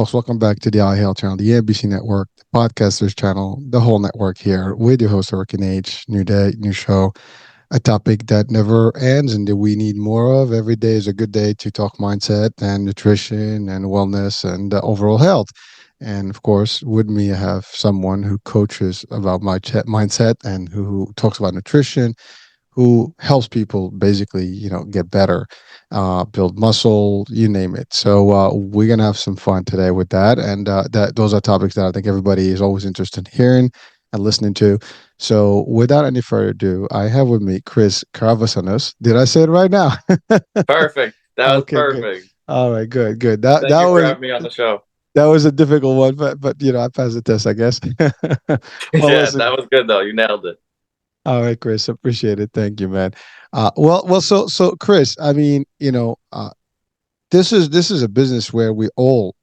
folks. Welcome back to the iHealth channel, the ABC network, the podcasters channel, the whole network here with your host, Hurricane H. New day, new show, a topic that never ends and that we need more of. Every day is a good day to talk mindset and nutrition and wellness and overall health. And of course, with me, I have someone who coaches about my mindset and who talks about nutrition, who helps people basically, get better, build muscle, you name it. So we're gonna have some fun today with that, and that those are topics that I think everybody is always interested in hearing and listening to. So without any further ado, I have with me Chris Caravousanos. Did I say it right now? Perfect. That was Okay, good. perfect. All right, good, good. That Thank that you for was having me on the show. that was a difficult one, but I passed the test, I guess. Well, Yeah, listen. that was good though. You nailed it. All right, Chris, appreciate it. Thank you, man. So, Chris, I mean, this is a business where we all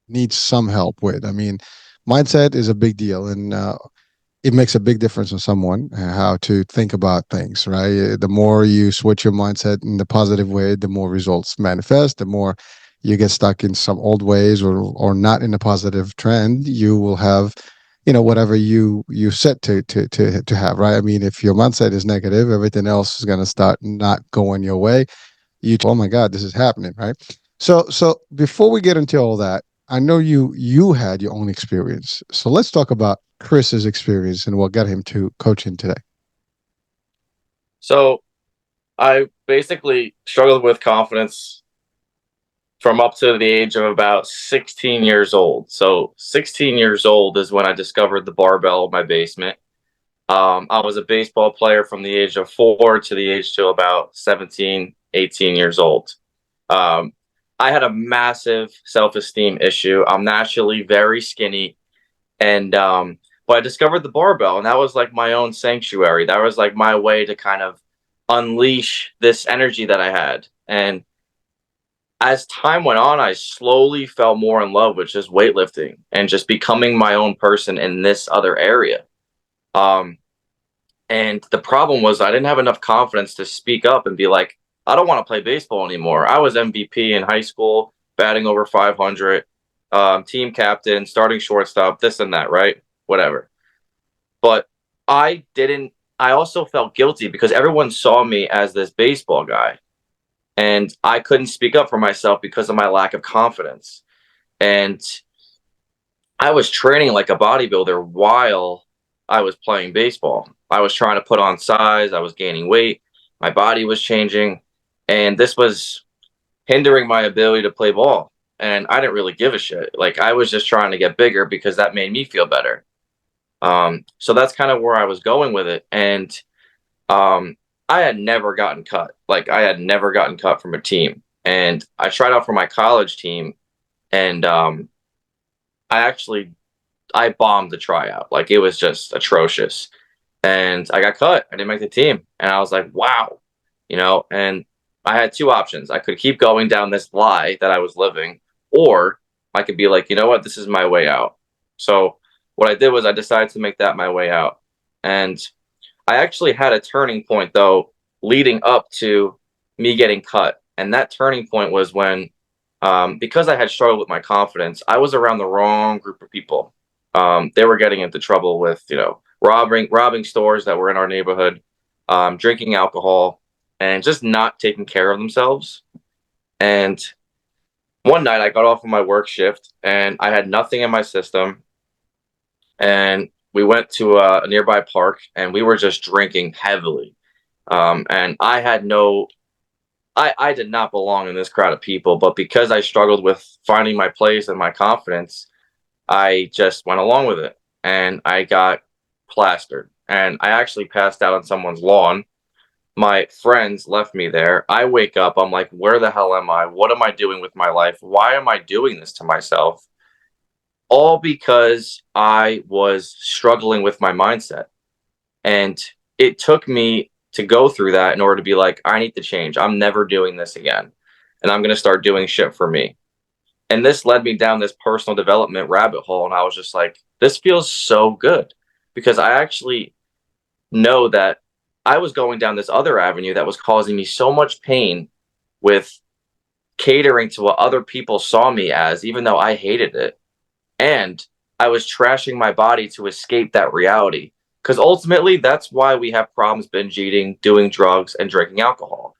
need some help with. I mean, mindset is a big deal, and it makes a big difference on someone how to think about things, right? The more you switch your mindset in the positive way, the more results manifest. The more you get stuck in some old ways or not in a positive trend, you will have, whatever you set to have, right? I mean, if your mindset is negative, everything else is going to start not going your way. Oh my God, this is happening, right? So before we get into all that, I know you had your own experience. So let's talk about Chris's experience and what got him to coaching today. So I basically struggled with confidence from up to the age of about 16 years old. So 16 years old is when I discovered the barbell in my basement. I was a baseball player from the age of 4 to the age to about 17, 18 years old. Um, I had a massive self-esteem issue. I'm naturally very skinny. And but I discovered the barbell, and that was like my own sanctuary. That was like my way to kind of unleash this energy that I had. And as time went on, I slowly fell more in love with just weightlifting and just becoming my own person in this other area. Um, and the problem was I didn't have enough confidence to speak up and be like, I don't want to play baseball anymore. I was MVP in high school, batting over 500, team captain, starting shortstop, this and that, right? Whatever. But I didn't, I also felt guilty because everyone saw me as this baseball guy. And I couldn't speak up for myself because of my lack of confidence. And I was training like a bodybuilder while I was playing baseball. I was trying to put on size, I was gaining weight, my body was changing, and this was hindering my ability to play ball. And I didn't really give a shit. Like I was just trying to get bigger because that made me feel better. So that's kind of where I was going with it. And um, I had never gotten cut. Like I had never gotten cut from a team. And I tried out for my college team, and I actually I bombed the tryout. Like it was just atrocious. And I got cut. I didn't make the team. And I was like, wow, and I had two options. I could keep going down this lie that I was living, or I could be like, you know what, this is my way out. So what I did was I decided to make that my way out. And I actually had a turning point though, leading up to me getting cut. And that turning point was when, because I had struggled with my confidence, I was around the wrong group of people. They were getting into trouble with, robbing stores that were in our neighborhood, drinking alcohol, and just not taking care of themselves. And one night I got off of my work shift and I had nothing in my system. And we went to a nearby park and we were just drinking heavily. And I did not belong in this crowd of people, but because I struggled with finding my place and my confidence, I just went along with it and I got plastered. And I actually passed out on someone's lawn. My friends left me there. I wake up, I'm like, where the hell am I? What am I doing with my life? Why am I doing this to myself? All because I was struggling with my mindset. And it took me to go through that in order to be like, I need to change. I'm never doing this again. And I'm going to start doing shit for me. And this led me down this personal development rabbit hole. And I was just like, this feels so good because I actually know that I was going down this other avenue that was causing me so much pain with catering to what other people saw me as, even though I hated it. And I was trashing my body to escape that reality. Because ultimately, that's why we have problems binge eating, doing drugs, and drinking alcohol,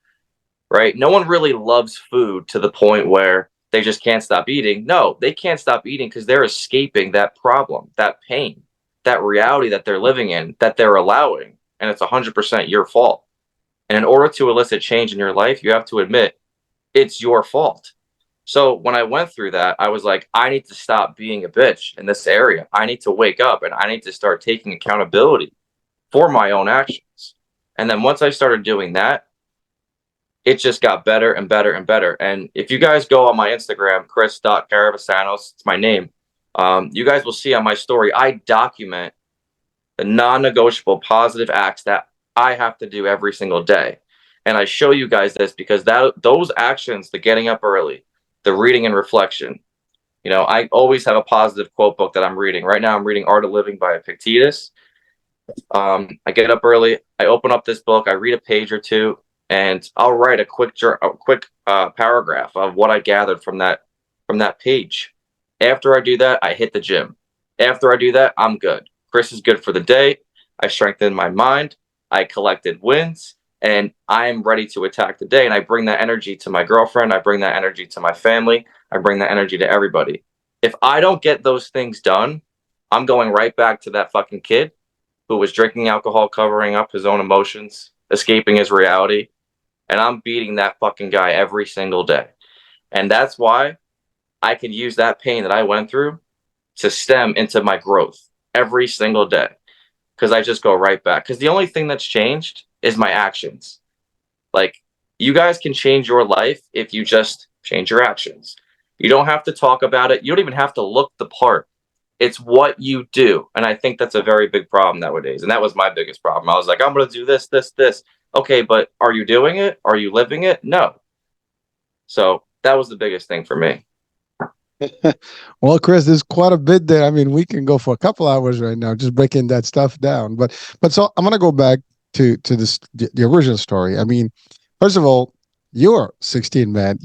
right? No one really loves food to the point where they just can't stop eating. No, they can't stop eating because they're escaping that problem, that pain, that reality that they're living in, that they're allowing. And it's 100% your fault. And in order to elicit change in your life, you have to admit it's your fault. So when I went through that, I was like, I need to stop being a bitch in this area. I need to wake up and I need to start taking accountability for my own actions. And then once I started doing that, it just got better and better and better. And if you guys go on my Instagram, chris.caravousanos, it's my name, you guys will see on my story, I document the non-negotiable positive acts that I have to do every single day. And I show you guys this because those actions, the getting up early, the reading and reflection, I always have a positive quote book that I'm reading. Right now I'm reading Art of Living by Epictetus. I get up early, I open up this book, I read a page or two, and I'll write a quick paragraph of what I gathered from that page. After I do that, I hit the gym. After I do that, I'm good. Chris is good for the day. I strengthened my mind. I collected wins, and I'm ready to attack the day. And I bring that energy to my girlfriend. I bring that energy to my family. I bring that energy to everybody. If I don't get those things done, I'm going right back to that fucking kid who was drinking alcohol, covering up his own emotions, escaping his reality. And I'm beating that fucking guy every single day. And that's why I can use that pain that I went through to stem into my growth every single day. Because I just go right back. Because the only thing that's changed is my actions. Like, you guys can change your life if you just change your actions. You don't have to talk about it. You don't even have to look the part. It's what you do. And I think that's a very big problem nowadays. And that was my biggest problem. I was like, I'm going to do this, this, this. Okay, but are you doing it? Are you living it? No. So that was the biggest thing for me. Well, Chris, there's quite a bit there. I mean, we can go for a couple hours right now just breaking that stuff down. But so I'm gonna go back to this the original story. I mean, first of all, you're 16, man.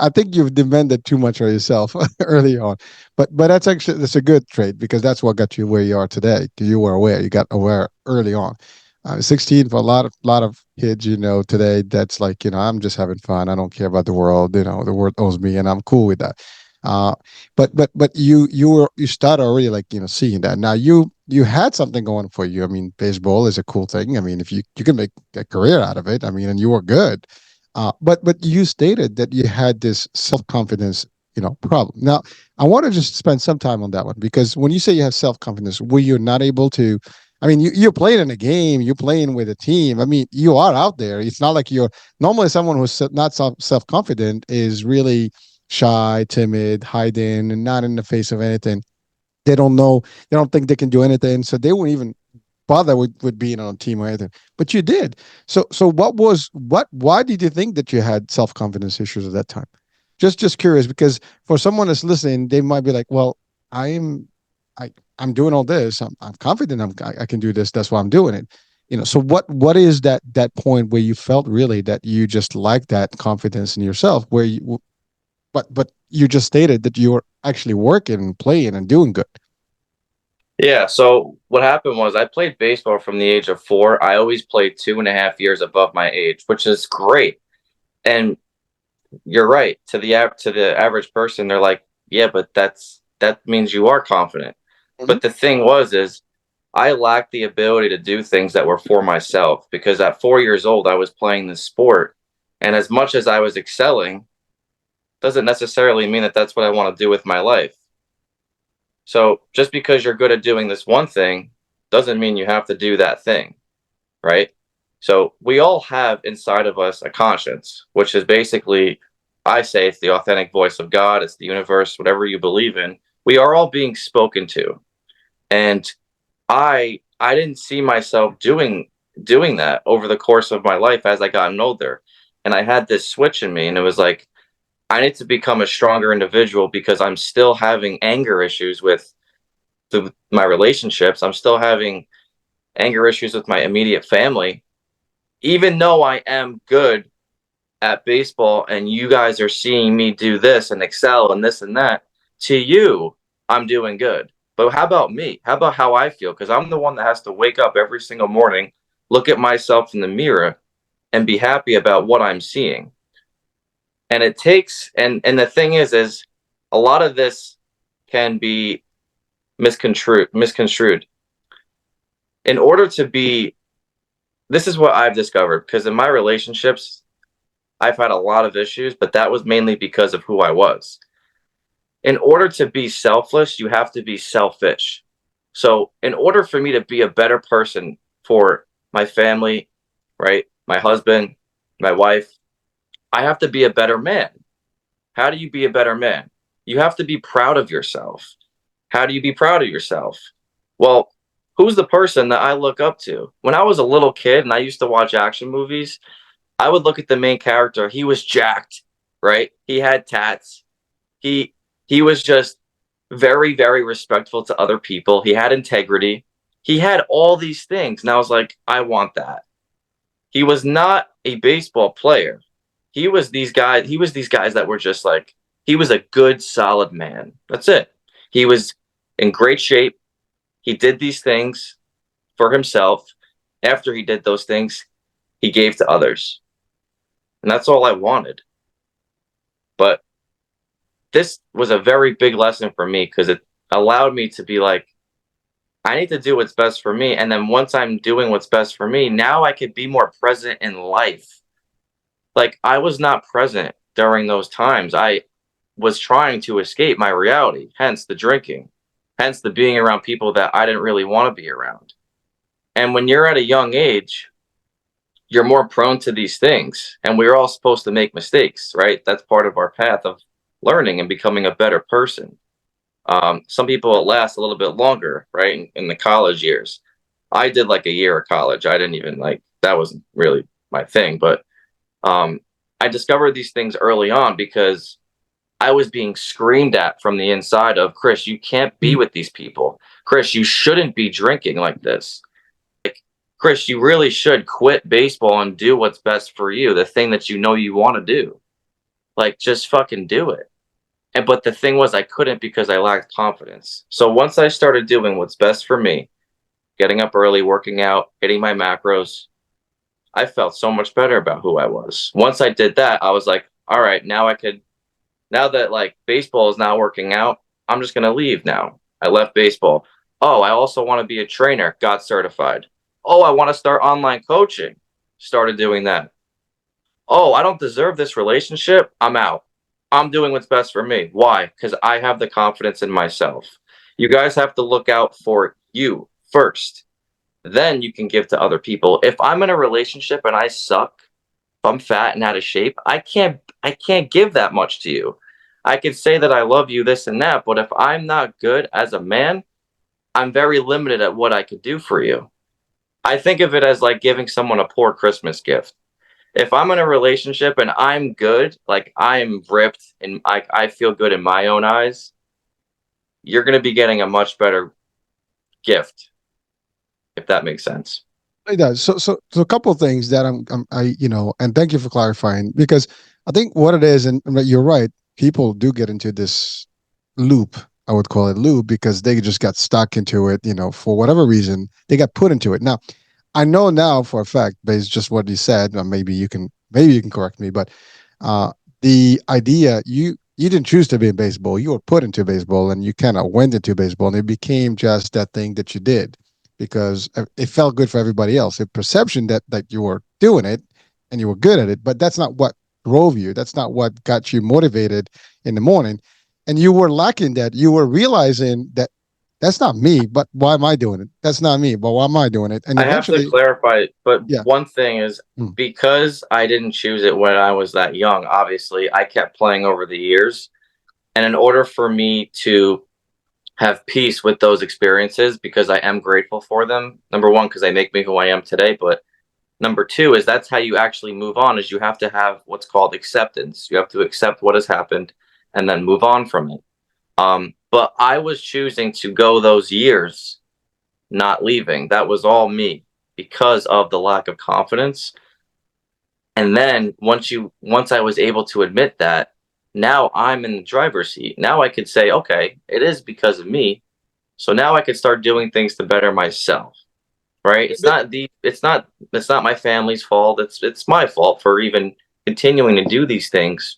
I think you've demanded too much of yourself early on, but that's a good trait because that's what got you where you are today. Because you were aware, you got aware early on. 16 for a lot of kids, today. That's like, I'm just having fun. I don't care about the world. The world owes me, and I'm cool with that. Uh, but you start already like seeing that. Now you had something going for you. I mean, baseball is a cool thing. I mean, if you can make a career out of it, I mean, and you were good. But you stated that you had this self confidence problem. Now I want to just spend some time on that one because when you say you have self confidence, were you not able to? I mean, you're playing in a game, you're playing with a team. I mean, you are out there. It's not like you're normally someone who's not self confident is really shy, timid, hiding, and not in the face of anything. They don't know, they don't think they can do anything, so they wouldn't even bother with being on a team or anything. But you did. So why did you think that you had self-confidence issues at that time? Just curious, because for someone that's listening, they might be like, well, I'm I'm doing all this. I'm confident I can do this. That's why I'm doing it. So what is that point where you felt really that you just like that confidence in yourself, where you but you just stated that you were actually working and playing and doing good. Yeah. So what happened was I played baseball from the age of 4. I always played 2.5 years above my age, which is great. And you're right. To the average person, they're like, yeah, but that means you are confident. Mhm. But the thing is I lacked the ability to do things that were for myself because at 4 years old, I was playing this sport. And as much as I was excelling, doesn't necessarily mean that that's what I want to do with my life. So just because you're good at doing this one thing doesn't mean you have to do that thing, right? So we all have inside of us a conscience, which is basically, I say it's the authentic voice of God, it's the universe, whatever you believe in. We are all being spoken to. And I didn't see myself doing that over the course of my life as I got older. And I had this switch in me and it was like I need to become a stronger individual because I'm still having anger issues with my relationships. I'm still having anger issues with my immediate family, even though I am good at baseball and you guys are seeing me do this and excel and this and that, to you, I'm doing good. But how about me? How about how I feel? Because I'm the one that has to wake up every single morning, look at myself in the mirror, and be happy about what I'm seeing. And it takes and the thing is a lot of this can be misconstrued. In order to be This is what I've discovered because in my relationships, I've had a lot of issues, but that was mainly because of who I was. In order to be selfless, you have to be selfish. So, in order for me to be a better person for my family, right, my husband, my wife, I have to be a better man. How do you be a better man? You have to be proud of yourself. How do you be proud of yourself? Well, who's the person that I look up to? When I was a little kid and I used to watch action movies, I would look at the main character. He was jacked, right? He had tats. He he was just very, very respectful to other people. He had integrity. He had all these things. And I was like, I want that. He was not a baseball player. He was these guys that were just like, he was a good, solid man. That's it. He was in great shape. He did these things for himself. After he did those things, he gave to others. And that's all I wanted. But this was a very big lesson for me because it allowed me to be like, I need to do what's best for me. And then once I'm doing what's best for me, now I could be more present in life. Like I was not present during those times. I was trying to escape my reality, hence the drinking, hence the being around people that I didn't really want to be around. And when you're at a young age, you're more prone to these things. And we're all supposed to make mistakes, right? That's part of our path of learning and becoming a better person. Some people it lasts a little bit longer, right? In the college years. I did like a year of college. I didn't even like that wasn't really my thing, but I discovered these things early on because I was being screamed at from the inside of Chris, you can't be with these people. Chris, you shouldn't be drinking like this. Chris, you really should quit baseball and do what's best for you, the thing that you know you want to do. Like, just fucking do it. And but the thing was, I couldn't because I lacked confidence. So once I started doing what's best for me, getting up early, working out, hitting my macros, I felt so much better about who I was. Once I did that, I was like, all right, now that like baseball is not working out, I'm just going to leave now. I left baseball. Oh, I also want to be a trainer, got certified. Oh, I want to start online coaching, started doing that. Oh, I don't deserve this relationship, I'm out. I'm doing what's best for me. Why? Because I have the confidence in myself. You guys have to look out for you first. Then you can give to other people. If I'm in a relationship and I suck, if I'm fat and out of shape, I can't give that much to you. I could say that I love you, this and that, but if I'm not good as a man, I'm very limited at what I could do for you. I think of it as like giving someone a poor Christmas gift. If I'm in a relationship and I'm good, like I'm ripped and I feel good in my own eyes, you're going to be getting a much better gift, if that makes sense. It does. So a couple of things that and thank you for clarifying because I think what it is, and you're right, people do get into this loop. I would call it loop because they just got stuck into it, for whatever reason, they got put into it. Now, I know now for a fact, based just what you said, maybe you can correct me, but uh, the idea you didn't choose to be in baseball, you were put into baseball, and you kind of went into baseball, and it became just that thing that you did because it felt good for everybody else. A perception that you were doing it and you were good at it, but that's not what drove you. That's not what got you motivated in the morning, and you were lacking that. You were realizing that that's not me, but why am I doing it? That's not me, but why am I doing it? And I have to eventually, clarify, but yeah. one thing is Mm. because I didn't choose it when I was that young, obviously, I kept playing over the years. And in order for me to have peace with those experiences, because I am grateful for them, number one, because they make me who I am today. But number two is that's how you actually move on is you have to have what's called acceptance. You have to accept what has happened and then move on from it. But I was choosing to go those years not leaving. That was all me because of the lack of confidence. And then once I was able to admit that, now I'm in the driver's seat. Now I could say, okay, it is because of me. So now I could start doing things to better myself. Right? It's not my family's fault. It's my fault for even continuing to do these things.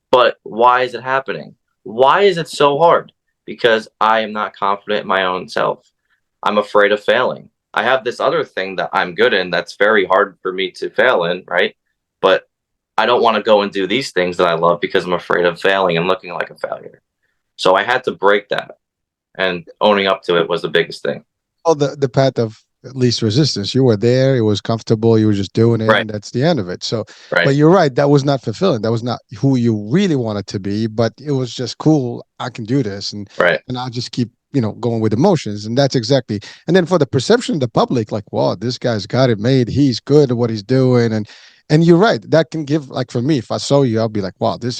But why is it happening? Why is it so hard? Because I am not confident in my own self. I'm afraid of failing. I have this other thing that I'm good in that's very hard for me to fail in, right? But I don't want to go and do these things that I love because I'm afraid of failing and looking like a failure. So I had to break that, and owning up to it was the biggest thing. Oh, the path of least resistance. You were there. It was comfortable. You were just doing it, Right, and that's the end of it. So, but right, you're right. That was not fulfilling. That was not who you really wanted to be. But it was just cool. I can do this, right. and I'll just keep going with emotions. And that's exactly. And then for the perception of the public, like, wow, this guy's got it made. He's good at what he's doing, and you're right. That can give, like, for me, if I saw you, I'll be like, wow, this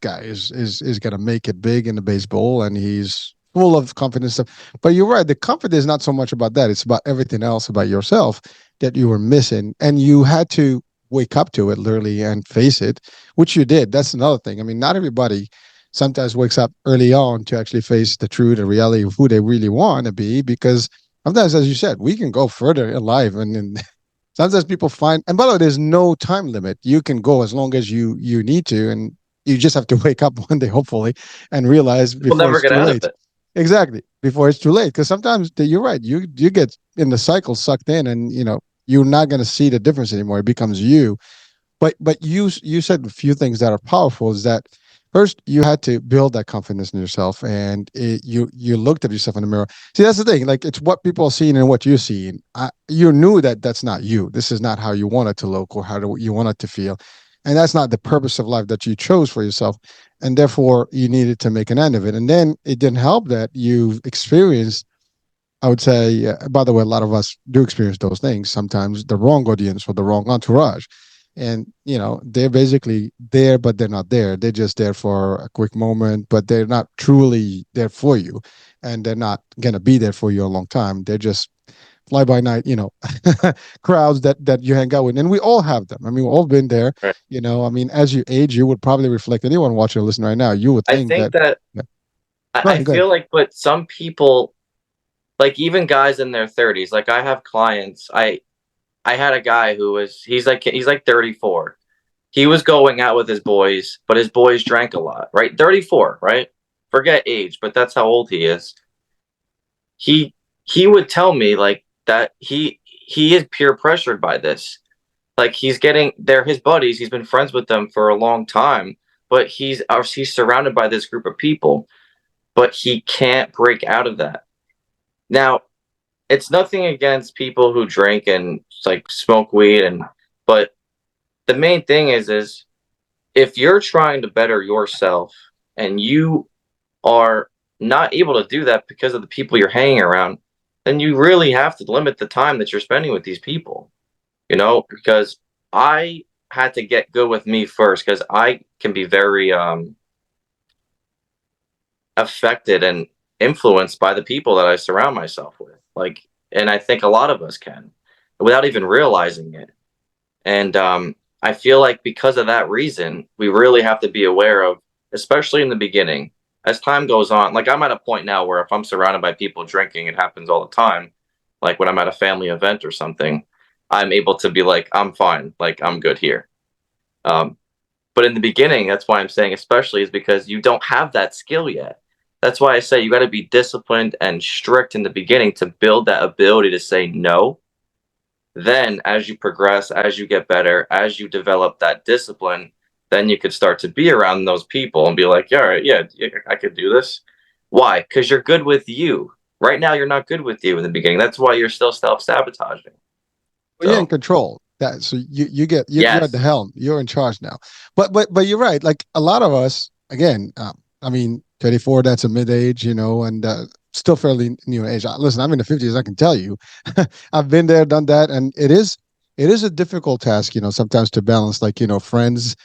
guy is gonna make it big in the baseball, and he's full of confidence. But you're right. The comfort is not so much about that. It's about everything else about yourself that you were missing. And you had to wake up to it literally and face it, which you did. That's another thing. I mean, not everybody sometimes wakes up early on to actually face the truth and reality of who they really want to be, because sometimes, as you said, we can go further in life, and sometimes people find, and by the way, there's no time limit. You can go as long as you need to, and you just have to wake up one day, hopefully, and realize We'll before never it's get too out of late. it. Exactly. Before it's too late. Because sometimes you're right. You get in the cycle, sucked in, and you're not going to see the difference anymore. It becomes you. But you said a few things that are powerful. Is that first you had to build that confidence in yourself, and you looked at yourself in the mirror. See, that's the thing. Like, it's what people are seeing and what you're seeing. You knew that that's not you. This is not how you want it to look or you want it to feel, and that's not the purpose of life that you chose for yourself. And therefore, you needed to make an end of it. And then it didn't help that you experienced, I would say, by the way, a lot of us do experience those things. Sometimes the wrong audience or the wrong entourage. And, they're basically there, but they're not there. They're just there for a quick moment, but they're not truly there for you. And they're not going to be there for you a long time. They're just fly by night, crowds that you hang out with. And we all have them. I mean, we've all been there. Right. I mean, as you age, you would probably reflect, anyone watching or listening right now, you would I think think that. that Yeah. I Go ahead. feel like, but some people, like even guys in their 30s, like I have clients. I had a guy who was he's like 34. He was going out with his boys, but his boys drank a lot, right? 34, right? Forget age, but that's how old he is. He would tell me like that he is peer pressured by this. Like they're his buddies, he's been friends with them for a long time, but he's surrounded by this group of people, but he can't break out of that. Now, it's nothing against people who drink and like smoke weed but the main thing is if you're trying to better yourself and you are not able to do that because of the people you're hanging around, then you really have to limit the time that you're spending with these people, because I had to get good with me first because I can be very affected and influenced by the people that I surround myself with. Like, and I think a lot of us can without even realizing it. And I feel like because of that reason, we really have to be aware of, especially in the beginning, as time goes on. Like, I'm at a point now where if I'm surrounded by people drinking, it happens all the time. Like when I'm at a family event or something, I'm able to be like, I'm fine, like I'm good here. Um, but in the beginning, that's why I'm saying, especially, is because you don't have that skill yet. That's why I say you got to be disciplined and strict in the beginning to build that ability to say no. Then, as you progress, as you get better, as you develop that discipline, then you could start to be around those people and be like, yeah, all right, yeah, I could do this. Why? Because you're good with you. Right now, you're not good with you in the beginning. That's why you're still self sabotaging. Well, you're in So, control. That so you're at the yes, helm. You're in charge now. But you're right. Like a lot of us, again, I mean, 34. That's a mid age, and still fairly new age. Listen, I'm in the 50s. I can tell you, I've been there, done that, and it is a difficult task, sometimes to balance, like, friends,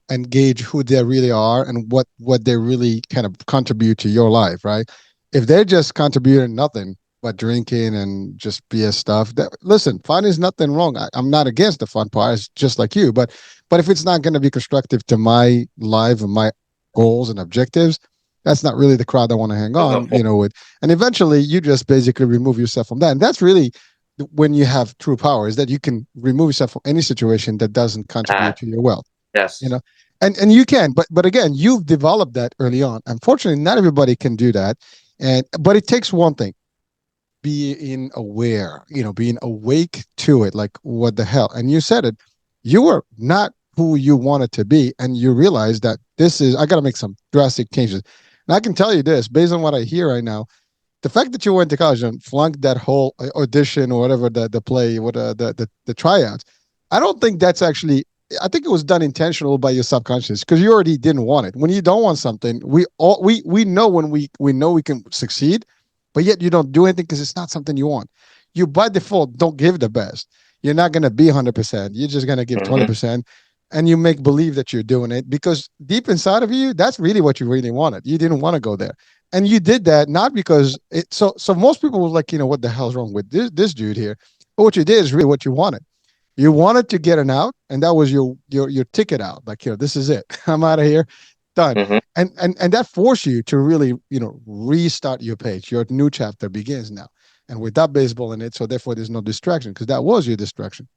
and gauge who they really are and what they really kind of contribute to your life, right? If they're just contributing nothing but drinking and just BS stuff. That, listen, fun is nothing wrong. I'm not against the fun part. It's just like you, but But if it's not going to be constructive to my life and my goals and objectives, that's not really the crowd I want to hang There's no on, point. with. And eventually you just basically remove yourself from that. And that's really when you have true power, is that you can remove yourself from any situation that doesn't contribute Ah, to your wealth, you yes. know. And you can, but again, you've developed that early on. Unfortunately, not everybody can do that. And but it takes one thing, being aware, being awake to it. Like, what the hell? And you said it. You were not who you wanted to be, and you realize that I got to make some drastic changes. And I can tell you this, based on what I hear right now, the fact that you went to college and flunked that whole audition or whatever, the play, what the tryouts, I don't think that's actually. I think it was done intentional by your subconscious, because you already didn't want it. When you don't want something, we know when we know we can succeed, but yet you don't do anything because it's not something you want. You by default don't give the best. You're not going to be 100%. You're just going to give Hmm. 20%, and you make believe that you're doing it because deep inside of you, that's really what you really wanted. You didn't want to go there, and you did that not because it. So most people were like, what the hell's wrong with this dude here? But what you did is really what you wanted. You wanted to get an out, and that was your ticket out. Like, this is it. I'm out of here, done. Hmm. And that forced you to really, restart your page. Your new chapter begins now, and without baseball in it, so therefore there's no distraction, because that was your distraction.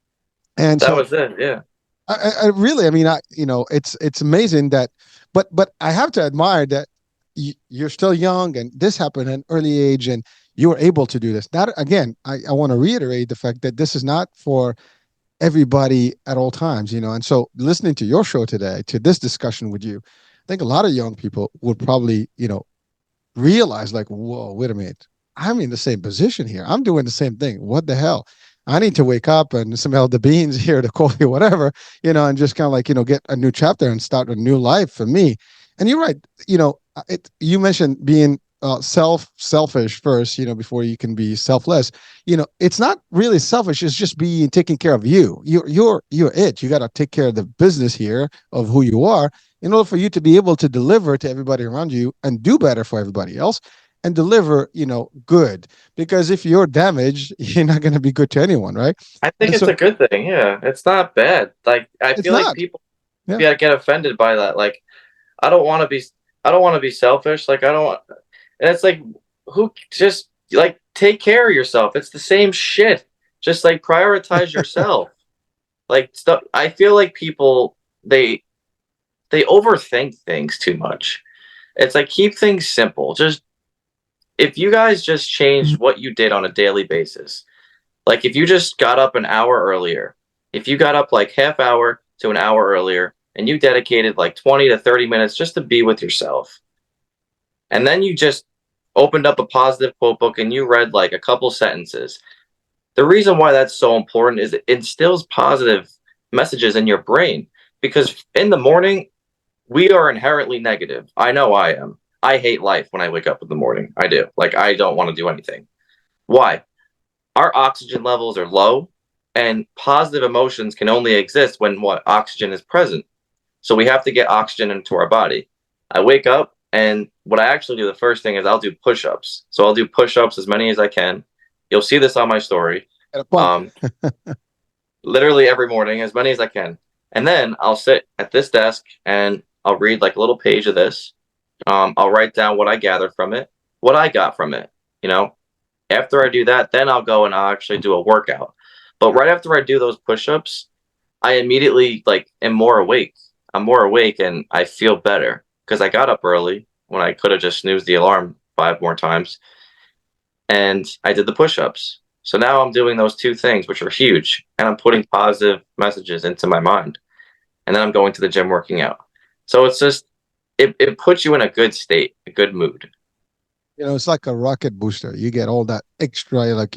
And That so was it. Yeah. I really, I mean, it's amazing that, but I have to admire that you're still young, and this happened at an early age, and you were able to do this. Not again, I want to reiterate the fact that this is not for everybody at all times, and so listening to your show today, to this discussion with you, I think a lot of young people would probably, realize, like, whoa, wait a minute, I'm in the same position here. I'm doing the same thing. What the hell? I need to wake up and smell the beans here, the coffee, whatever, and just kind of like, get a new chapter and start a new life for me. And you're right. You mentioned being selfish first, before you can be selfless. It's not really selfish. It's just being taking care of you. You're it. You got to take care of the business here of who you are, in order for you to be able to deliver to everybody around you and do better for everybody else, and deliver, good. Because if you're damaged, you're not going to be good to anyone, right? I think And it's so a good thing. Yeah. It's not bad. Like, I it's feel like not. people Yeah. get offended by that. Like, I don't want to be, I don't want to be selfish. Like, I don't want, and it's like, who just like take care of yourself? It's the same shit. Just like prioritize yourself. Like stuff. I feel like people they overthink things too much. It's like keep things simple. Just if you guys just changed what you did on a daily basis, like if you just got up an hour earlier, if you got up like half hour to an hour earlier, and you dedicated like 20 to 30 minutes just to be with yourself, and then you just opened up a positive quote book and you read like a couple sentences. The reason why that's so important is it instills positive messages in your brain, because in the morning we are inherently negative. I know I am. I hate life when I wake up in the morning. I do. Like, I don't want to do anything. Why? Our oxygen levels are low, and positive emotions can only exist when what oxygen is present. So we have to get oxygen into our body. I wake up, and what I actually do, the first thing is I'll do push-ups. So I'll do push-ups as many as I can. You'll see this on my story. At a pump. Um, Literally every morning, as many as I can. And then I'll sit at this desk and I'll read like a little page of this. I'll write down what I gathered from it, what I got from it. You know, after I do that, then I'll go and I'll actually do a workout. But right after I do those push-ups, I immediately like am more awake. I'm more awake and I feel better because I got up early when I could have just snoozed the alarm 5 more times, and I did the push-ups. So now I'm doing those two things, which are huge, and I'm putting positive messages into my mind. And then I'm going to the gym working out. So it's just it puts you in a good state, a good mood. It's like a rocket booster. You get all that extra, like,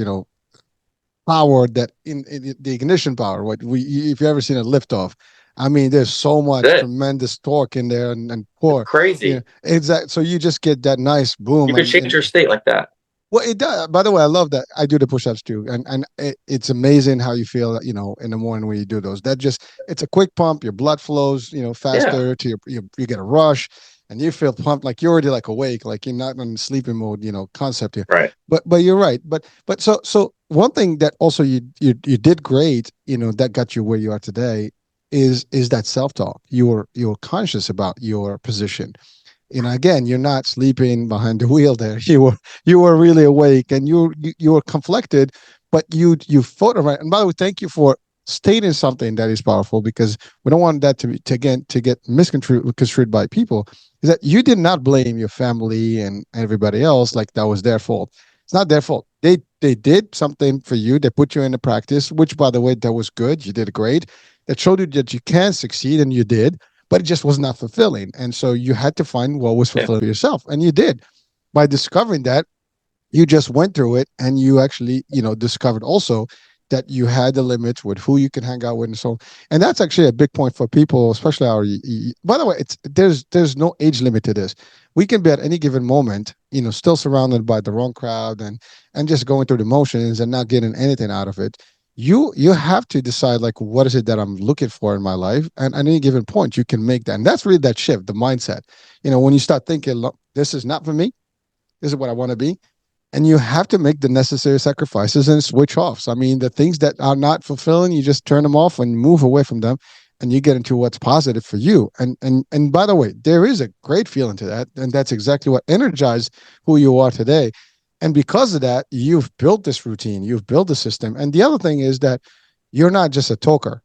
power, that in the ignition power. What we, if you ever seen a liftoff, I mean, there's so much That's it. tremendous torque in there, and It's power. crazy. Exactly. So you just get that nice boom, You could change and your state like that. well, it does. By the way, I love that. I do the push-ups too, and it's amazing how you feel, in the morning when you do those. That just, it's a quick pump. Your blood flows, Yeah. faster to you get a rush, and you feel pumped, like you're already like awake, like you're not in sleeping mode, concept here. Right. But you're right. But so one thing that also you did great, that got you where you are today. is that self-talk. You're conscious about your position. Again, you're not sleeping behind the wheel there. You were really awake, and you were conflicted, but you fought right. And by the way, thank you for stating something that is powerful, because we don't want that to get misconstrued by people. Is that you did not blame your family and everybody else like that was their fault. It's not their fault. They did something for you. They put you into practice, which, by the way, that was good. You did great. That showed you that you can succeed, and you did, but it just was not fulfilling. And so you had to find what was Yeah. fulfilling for yourself. And you did. By discovering that, you just went through it, and you actually, discovered also that you had the limits with who you can hang out with and so on. And that's actually a big point for people, especially our, by the way, it's there's no age limit to this. We can be at any given moment, still surrounded by the wrong crowd, and just going through the motions and not getting anything out of it. You have to decide, like, what is it that I'm looking for in my life, and at any given point you can make that. And that's really that shift, the mindset. When you start thinking, look, this is not for me, this is what I want to be, and you have to make the necessary sacrifices and switch off. So, I mean, the things that are not fulfilling, you just turn them off and move away from them, and you get into what's positive for you. And by the way, there is a great feeling to that, and that's exactly what energized who you are today. And because of that, you've built this routine, you've built a system. And the other thing is that you're not just a talker.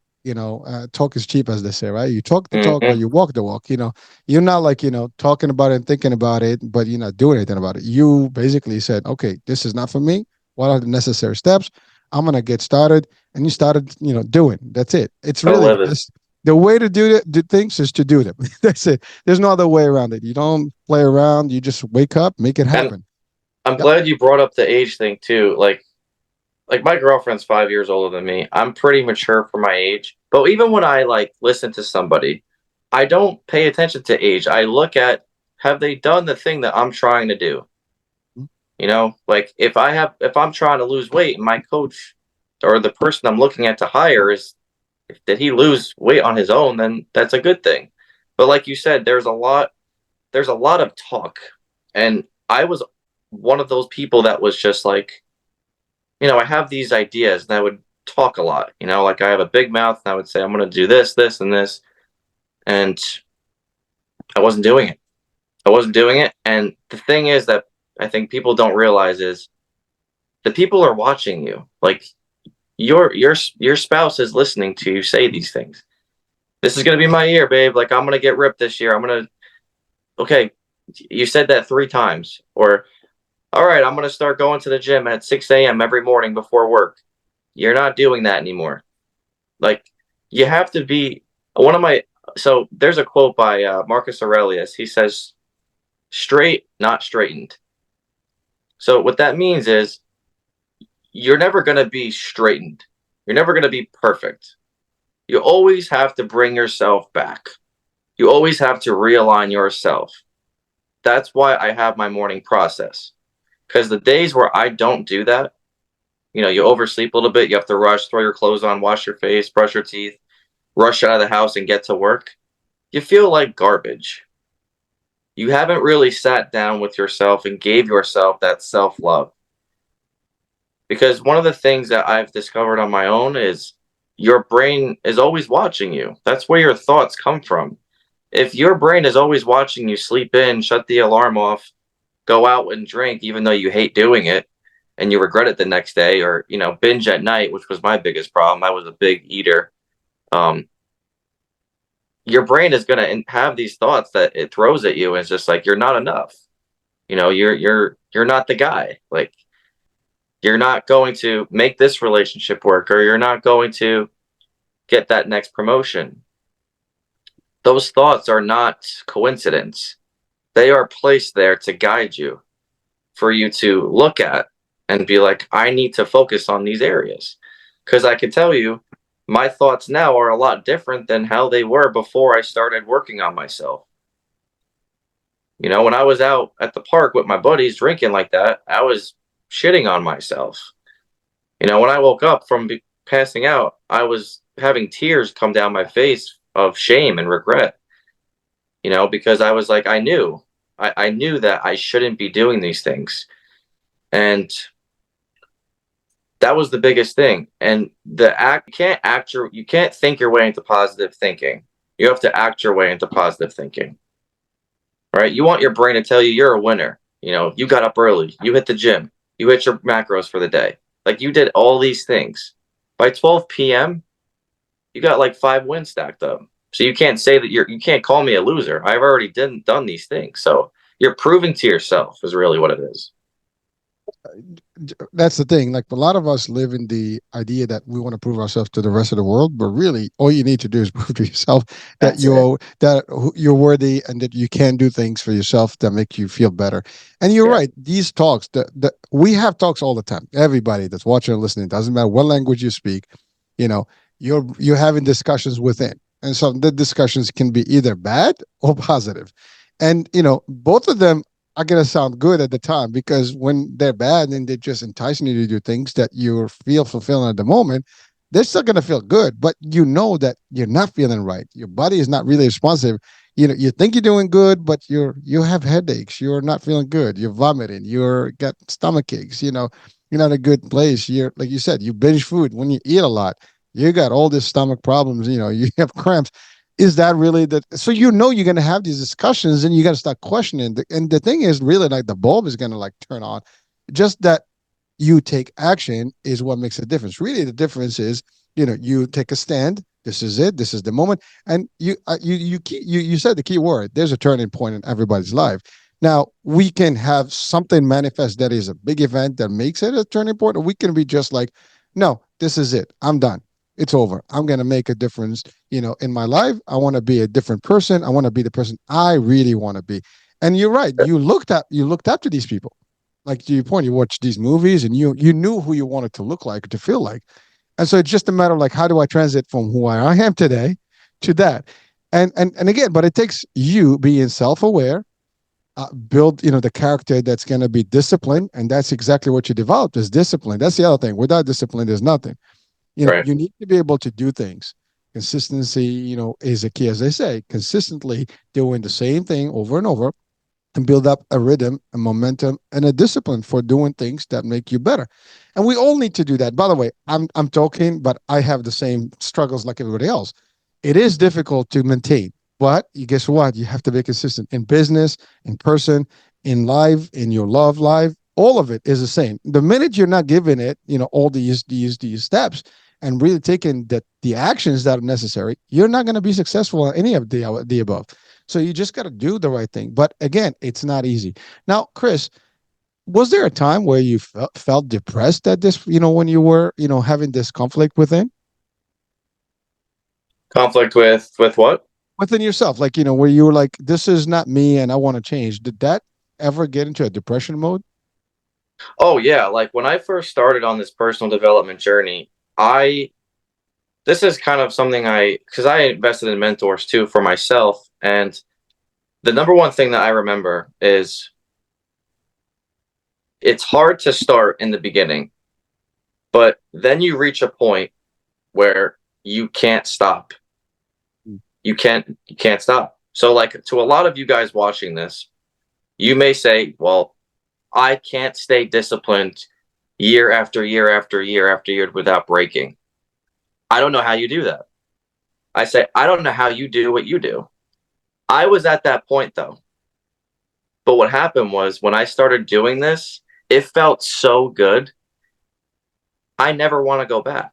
Talk is cheap, as they say, right? You talk the talk, but Mm-hmm. you walk the walk. You're not like, talking about it and thinking about it, but you're not doing anything about it. You basically said, okay, this is not for me. What are the necessary steps? I'm gonna get started. And you started, doing. That's it. It's I really live it. the way to do things is to do them. That's it. There's no other way around it. You don't play around. You just wake up, make it And happen. I'm Yep. glad you brought up the age thing too. Like my girlfriend's 5 years older than me. I'm pretty mature for my age. But even when I like listen to somebody, I don't pay attention to age. I look at, have they done the thing that I'm trying to do? Like if I'm trying to lose weight and my coach or the person I'm looking at to hire is, did he lose weight on his own, then that's a good thing. But like you said, there's a lot of talk. And I was one of those people that was just like, I have these ideas and I would talk a lot. Like I have a big mouth and I would say, I'm going to do this, this, and this. And I wasn't doing it. I wasn't doing it. And the thing is that I think people don't realize is the people are watching you. Like your spouse is listening to you say these things. This is going to be my year, babe. Like I'm going to get ripped this year. Okay, you said that 3 times. Or, all right, I'm going to start going to the gym at 6 a.m. every morning before work. You're not doing that anymore. Like you have to be one of my. So there's a quote by Marcus Aurelius. He says, "Straight, not straightened." So what that means is you're never going to be straightened. You're never going to be perfect. You always have to bring yourself back. You always have to realign yourself. That's why I have my morning process. Because the days where I don't do that, you oversleep a little bit, you have to rush, throw your clothes on, wash your face, brush your teeth, rush out of the house and get to work, you feel like garbage. You haven't really sat down with yourself and gave yourself that self love. Because one of the things that I've discovered on my own is your brain is always watching you. That's where your thoughts come from. If your brain is always watching you sleep in, shut the alarm off, go out and drink, even though you hate doing it and you regret it the next day, or, binge at night, which was my biggest problem. I was a big eater. Um, your brain is going to have these thoughts that it throws at you, and it's just like you're not enough. You're not the guy. Like you're not going to make this relationship work, or you're not going to get that next promotion. Those thoughts are not coincidence. They are placed there to guide you, for you to look at and be like, I need to focus on these areas. Because I can tell you, my thoughts now are a lot different than how they were before I started working on myself. When I was out at the park with my buddies drinking like that, I was shitting on myself. When I woke up from passing out, I was having tears come down my face of shame and regret, because I was like, I knew that I shouldn't be doing these things. And That was the biggest thing. And you can't think your way into positive thinking. You have to act your way into positive thinking. Right? You want your brain to tell you you're a winner. You know, you got up early, you hit the gym, you hit your macros for the day. Like you did all these things. By 12 p.m., you got like 5 wins stacked up. So you can't say that you can't call me a loser. I've already done these things. So you're proving to yourself is really what it is. That's the thing. Like a lot of us live in the idea that we want to prove ourselves to the rest of the world, but really, all you need to do is prove to yourself that That's it. you're worthy and that you can do things for yourself that make you feel better. And you're Yeah. right. These talks, we have talks all the time. Everybody that's watching and listening, doesn't matter what language you speak, you know, you're having discussions within, and so the discussions can be either bad or positive, and both of them are gonna sound good at the time because when they're bad and they're just enticing you to do things that you feel fulfilling at the moment, they're still gonna feel good. But you know that you're not feeling right. Your body is not really responsive. You think you're doing good, but you have headaches. You're not feeling good. You're vomiting. You're got stomach aches. You're not in a good place. You're like you said, you binge food when you eat a lot. You got all these stomach problems. You have cramps. Is that really the so you're going to have these discussions and you got to start questioning and the thing is really like the bulb is going to like turn on, just that you take action is what makes a difference. Really the difference is you take a stand. This is it. This is the moment. And you said the key word. There's a turning point in everybody's life. Now we can have something manifest that is a big event that makes it a turning point, or we can be just like, no, this is it. I'm done. It's over. I'm going to make a difference in my life. I want to be a different person. I want to be the person I really want to be. And you're right. You looked up to these people. Like to your point, you watched these movies and you knew who you wanted to look like, to feel like. And so it's just a matter of like, how do I transit from who I am today to that? And again, but it takes you being self-aware, build the character that's going to be disciplined, and that's exactly what you developed is discipline. That's the other thing. Without discipline, there's nothing. Right. You need to be able to do things. Consistency, is a key, as they say. Consistently doing the same thing over and over and build up a rhythm, a momentum, and a discipline for doing things that make you better. And we all need to do that. By the way, I'm talking, but I have the same struggles like everybody else. It is difficult to maintain, but you guess what? You have to be consistent in business, in person, in life, in your love life. All of it is the same. The minute you're not giving it, all these steps and really taking the actions that are necessary, you're not going to be successful in any of the above. So you just got to do the right thing. But again, it's not easy. Now, Chris, was there a time where you felt depressed at this, when you were, having this conflict Conflict with what? within yourself, like, where you were like, this is not me and I want to change. Did that ever get into a depression mode? Oh yeah, like when I first started on this personal development journey, I this is kind of something because I invested in mentors too for myself, and the number one thing that I remember is it's hard to start in the beginning, but then you reach a point where you can't stop. You can't stop. So like to a lot of you guys watching this, you may say, "Well, I can't stay disciplined year after year after year after year without breaking." I don't know how you do that. I say, I don't know how you do what you do. I was at that point though. But what happened was when I started doing this, it felt so good. I never want to go back.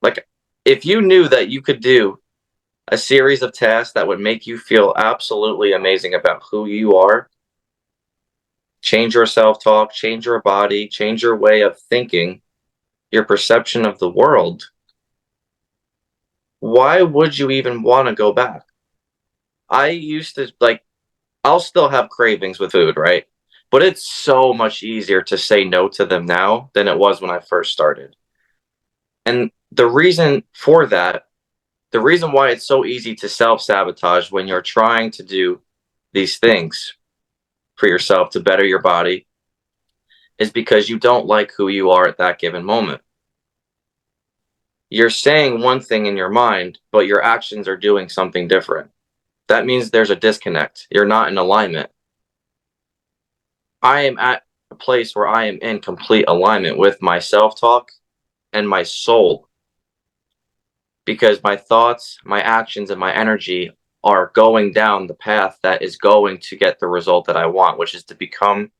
Like, if you knew that you could do a series of tasks that would make you feel absolutely amazing about who you are, change your self talk, change your body, change your way of thinking, your perception of the world, why would you even want to go back? I used to like, I'll still have cravings with food, right? But it's so much easier to say no to them now than it was when I first started. And the reason for that, the reason why it's so easy to self sabotage when you're trying to do these things for yourself to better your body is because you don't like who you are at that given moment. You're saying one thing in your mind, but your actions are doing something different. That means there's a disconnect. You're not in alignment. I am at a place where I am in complete alignment with my self talk and my soul, because my thoughts, my actions, and my energy are going down the path that is going to get the result that I want, which is to become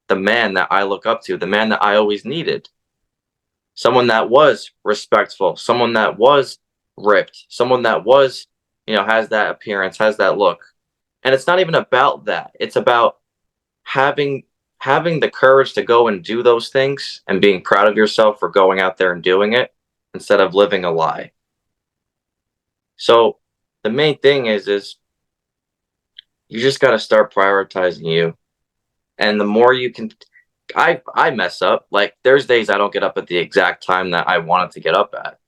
the man that I look up to, the man that I always needed. Someone that was respectful, someone that was ripped, someone that was, has that appearance, has that look. And it's not even about that. It's about having having the courage to go and do those things and being proud of yourself for going out there and doing it instead of living a lie. So the main thing is you just got to start prioritizing you. And the more you can, I mess up. Like there's days I don't get up at the exact time that I wanted to get up at.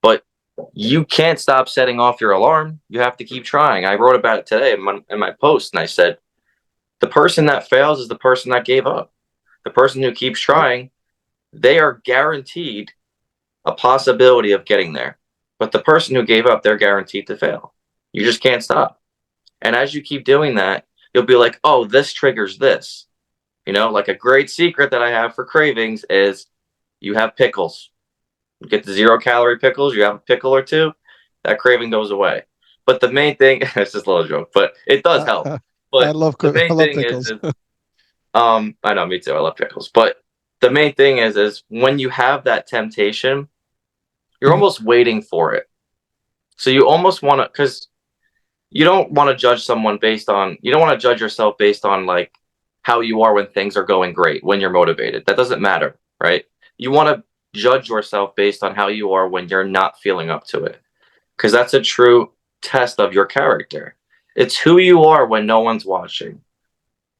But you can't stop setting off your alarm. You have to keep trying. I wrote about it today in my post, and I said the person that fails is the person that gave up. The person who keeps trying, they are guaranteed a possibility of getting there. But the person who gave up, they're guaranteed to fail. You just can't stop. And as you keep doing that, you'll be like, oh, this triggers this. Like a great secret that I have for cravings is you have pickles. You get the 0-calorie pickles, you have a pickle or two, that craving goes away. But the main thing, it's just a little joke, but it does help. I But love the I main love thing pickles. I know, me too. I love pickles. But the main thing is when you have that temptation, you're Mhm. almost waiting for it. So you almost want to, because you don't want to judge someone you don't want to judge yourself based on like how you are when things are going great, when you're motivated. That doesn't matter, right? You want to judge yourself based on how you are when you're not feeling up to it, because that's a true test of your character. It's who you are when no one's watching.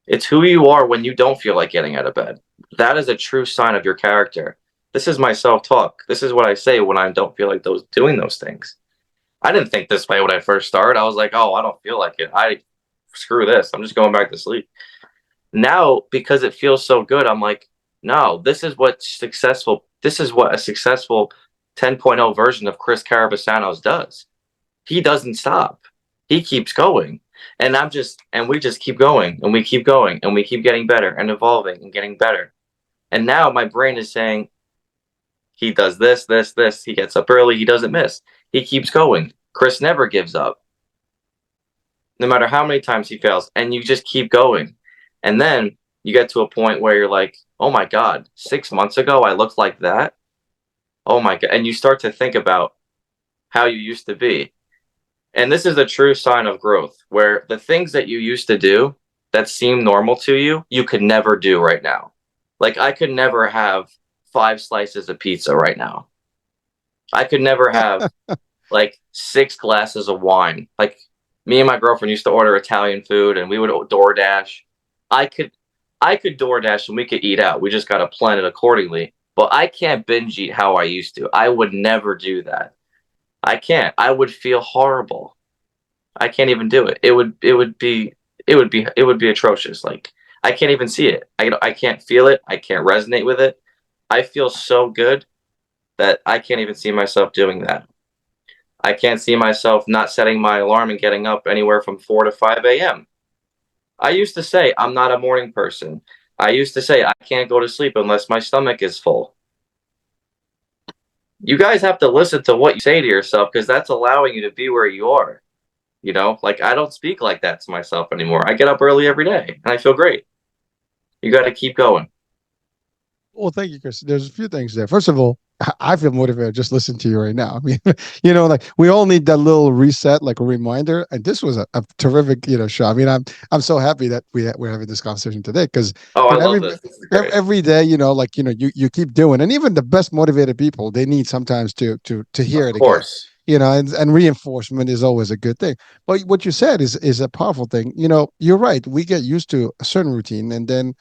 It's who you are when you don't feel like getting out of bed. That is a true sign of your character. This is my self-talk. This is what I say when I don't feel like doing those things. I didn't think this way when I first started. I was like, "Oh, I don't feel like it. I screw this. I'm just going back to sleep." Now, because it feels so good, I'm like, "No, this is what a successful 10.0 version of Chris Caravousanos does. He doesn't stop. He keeps going." And we just keep going and we keep going and we keep getting better and evolving and getting better. And now my brain is saying, he does this, this, this. He gets up early. He doesn't miss. He keeps going. Chris never gives up, no matter how many times he fails. And you just keep going. And then you get to a point where you're like, oh my God, 6 months ago, I looked like that. Oh my God. And you start to think about how you used to be. And this is a true sign of growth, where the things that you used to do that seem normal to you, you could never do right now. Like I could never have 5 slices of pizza right now. I could never have like 6 glasses of wine. Like me and my girlfriend used to order Italian food and we would DoorDash. I could I could DoorDash and we could eat out. We just gotta plan it accordingly. But I can't binge eat how I used to. I would never do that. I can't. I would feel horrible. I can't even do it. It would be atrocious. Like I can't even see it. I can't feel it. I can't resonate with it. I feel so good that I can't even see myself doing that. I can't see myself not setting my alarm and getting up anywhere from 4 to 5 a.m. I used to say I'm not a morning person. I used to say I can't go to sleep unless my stomach is full. You guys have to listen to what you say to yourself, because that's allowing you to be where you are. Like I don't speak like that to myself anymore. I get up early every day and I feel great. You got to keep going. Well, thank you, Chris. There's a few things there. First of all, I feel motivated just listen to you right now. I mean, like we all need that little reset, like a reminder. And this was a terrific, show. I mean, I'm so happy that we're having this conversation today because Oh, I love every this. This is great. every day, you keep doing, and even the best motivated people, they need sometimes to hear Of it again. course. And reinforcement is always a good thing. But what you said is a powerful thing. You're right. We get used to a certain routine, and then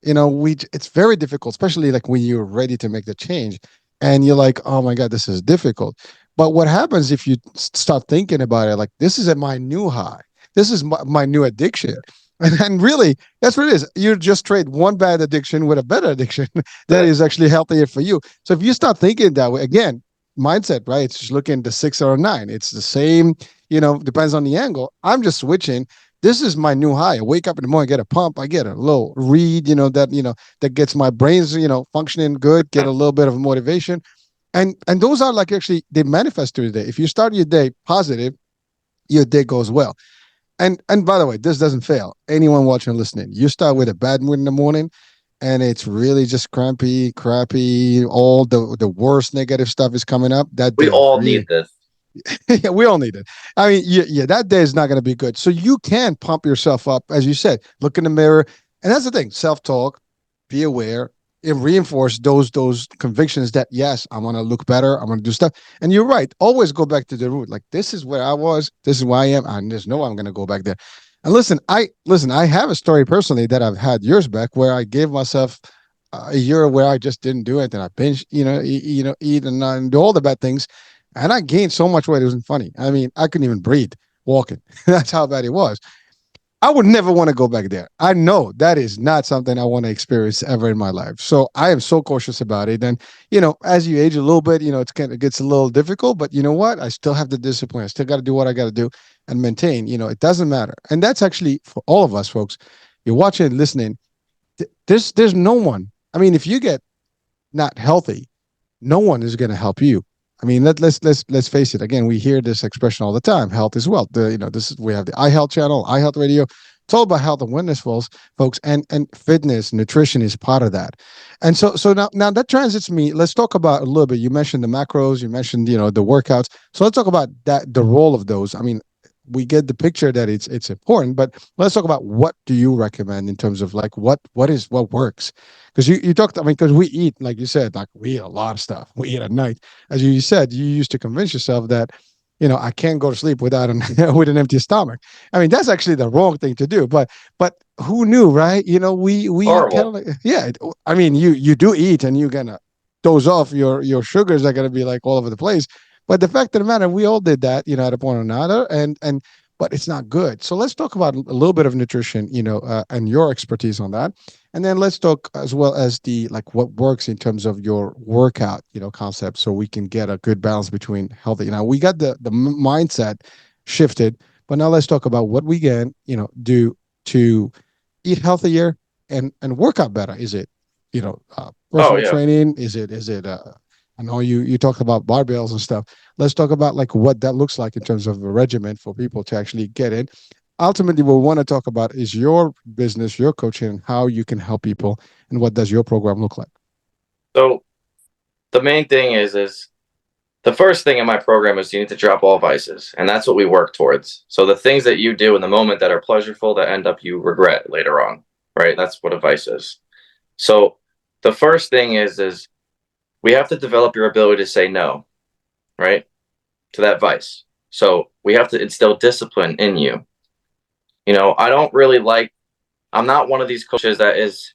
it's very difficult, especially like when you're ready to make the change and you're like, oh my God, this is difficult. But what happens if you start thinking about it, like, this is my new high, this is my new addiction. And really, that's what it is. You just trade one bad addiction with a better addiction that But is actually healthier for you. So if you start thinking that way, again, mindset, right? It's just looking at the 6 or 9. It's the same, depends on the angle. I'm just switching This is my new high. I wake up in the morning, get a pump, I get a little read, that gets my brains, functioning good, get a little bit of motivation. And those are like actually they manifest through the day. If you start your day positive, your day goes well. And by the way, this doesn't fail. Anyone watching or listening, you start with a bad mood in the morning, and it's really just crampy, crappy. All the worst negative stuff is coming up. That We day all really, need this. yeah, we all need it. I mean, yeah, that day is not going to be good. So you can pump yourself up, as you said. Look in the mirror, and that's the thing. Self talk, be aware, and reinforce those convictions that yes, I'm going to look better. I'm going to do stuff. And you're right. Always go back to the root. Like this is where I was. This is where I am. And there's no way I'm going to go back there. And listen. I have a story personally that I've had years back where I gave myself a year where I just didn't do it, and I binge, eat and do all the bad things, and I gained so much weight. It wasn't funny. I mean, I couldn't even breathe walking. That's how bad it was. I would never want to go back there. I know that is not something I want to experience ever in my life. So I am so cautious about it. And as you age a little bit, it gets a little difficult. But you know what? I still have the discipline. I still got to do what I got to do and maintain. It doesn't matter. And that's actually for all of us, folks. You're watching and listening. There's no one. I mean, if you get not healthy, no one is going to help you. I mean, let's face it. Again, we hear this expression all the time. Health is wealth. This is we have the iHealth channel, iHealth Radio. It's all about health and wellness, folks, and fitness, nutrition is part of that. And so now that transits me. Let's talk about a little bit. You mentioned the macros. You mentioned the workouts. So let's talk about that, the role of those. I mean, we get the picture that it's important, but let's talk about what do you recommend in terms of like what works, because you talked. I mean, because we eat, like you said, like we eat a lot of stuff. We eat at night, as you said. You used to convince yourself that I can't go to sleep without with an empty stomach. I mean, that's actually the wrong thing to do. But who knew, right? We kind of Horrible. like, yeah. I mean, you do eat, and you're gonna doze off. Your sugars are gonna be like all over the place. But the fact of the matter, we all did that, at a point or another, and but it's not good. So let's talk about a little bit of nutrition, and your expertise on that, and then let's talk as well as the like what works in terms of your workout, concept, so we can get a good balance between healthy. Now we got the mindset shifted, but now let's talk about what we can, do to eat healthier and work out better. Is it, Oh personal yeah. training? Is it I know you talked about barbells and stuff. Let's talk about like what that looks like in terms of a regimen for people to actually get in. Ultimately, what we want to talk about is your business, your coaching, and how you can help people, and what does your program look like. So the main thing is the first thing in my program is you need to drop all vices, and that's what we work towards. So the things that you do in the moment that are pleasurable that end up you regret later on, right? That's what a vice is. So the first thing is we have to develop your ability to say no, right? To that vice. So we have to instill discipline in you. I don't really like, I'm not one of these coaches that is,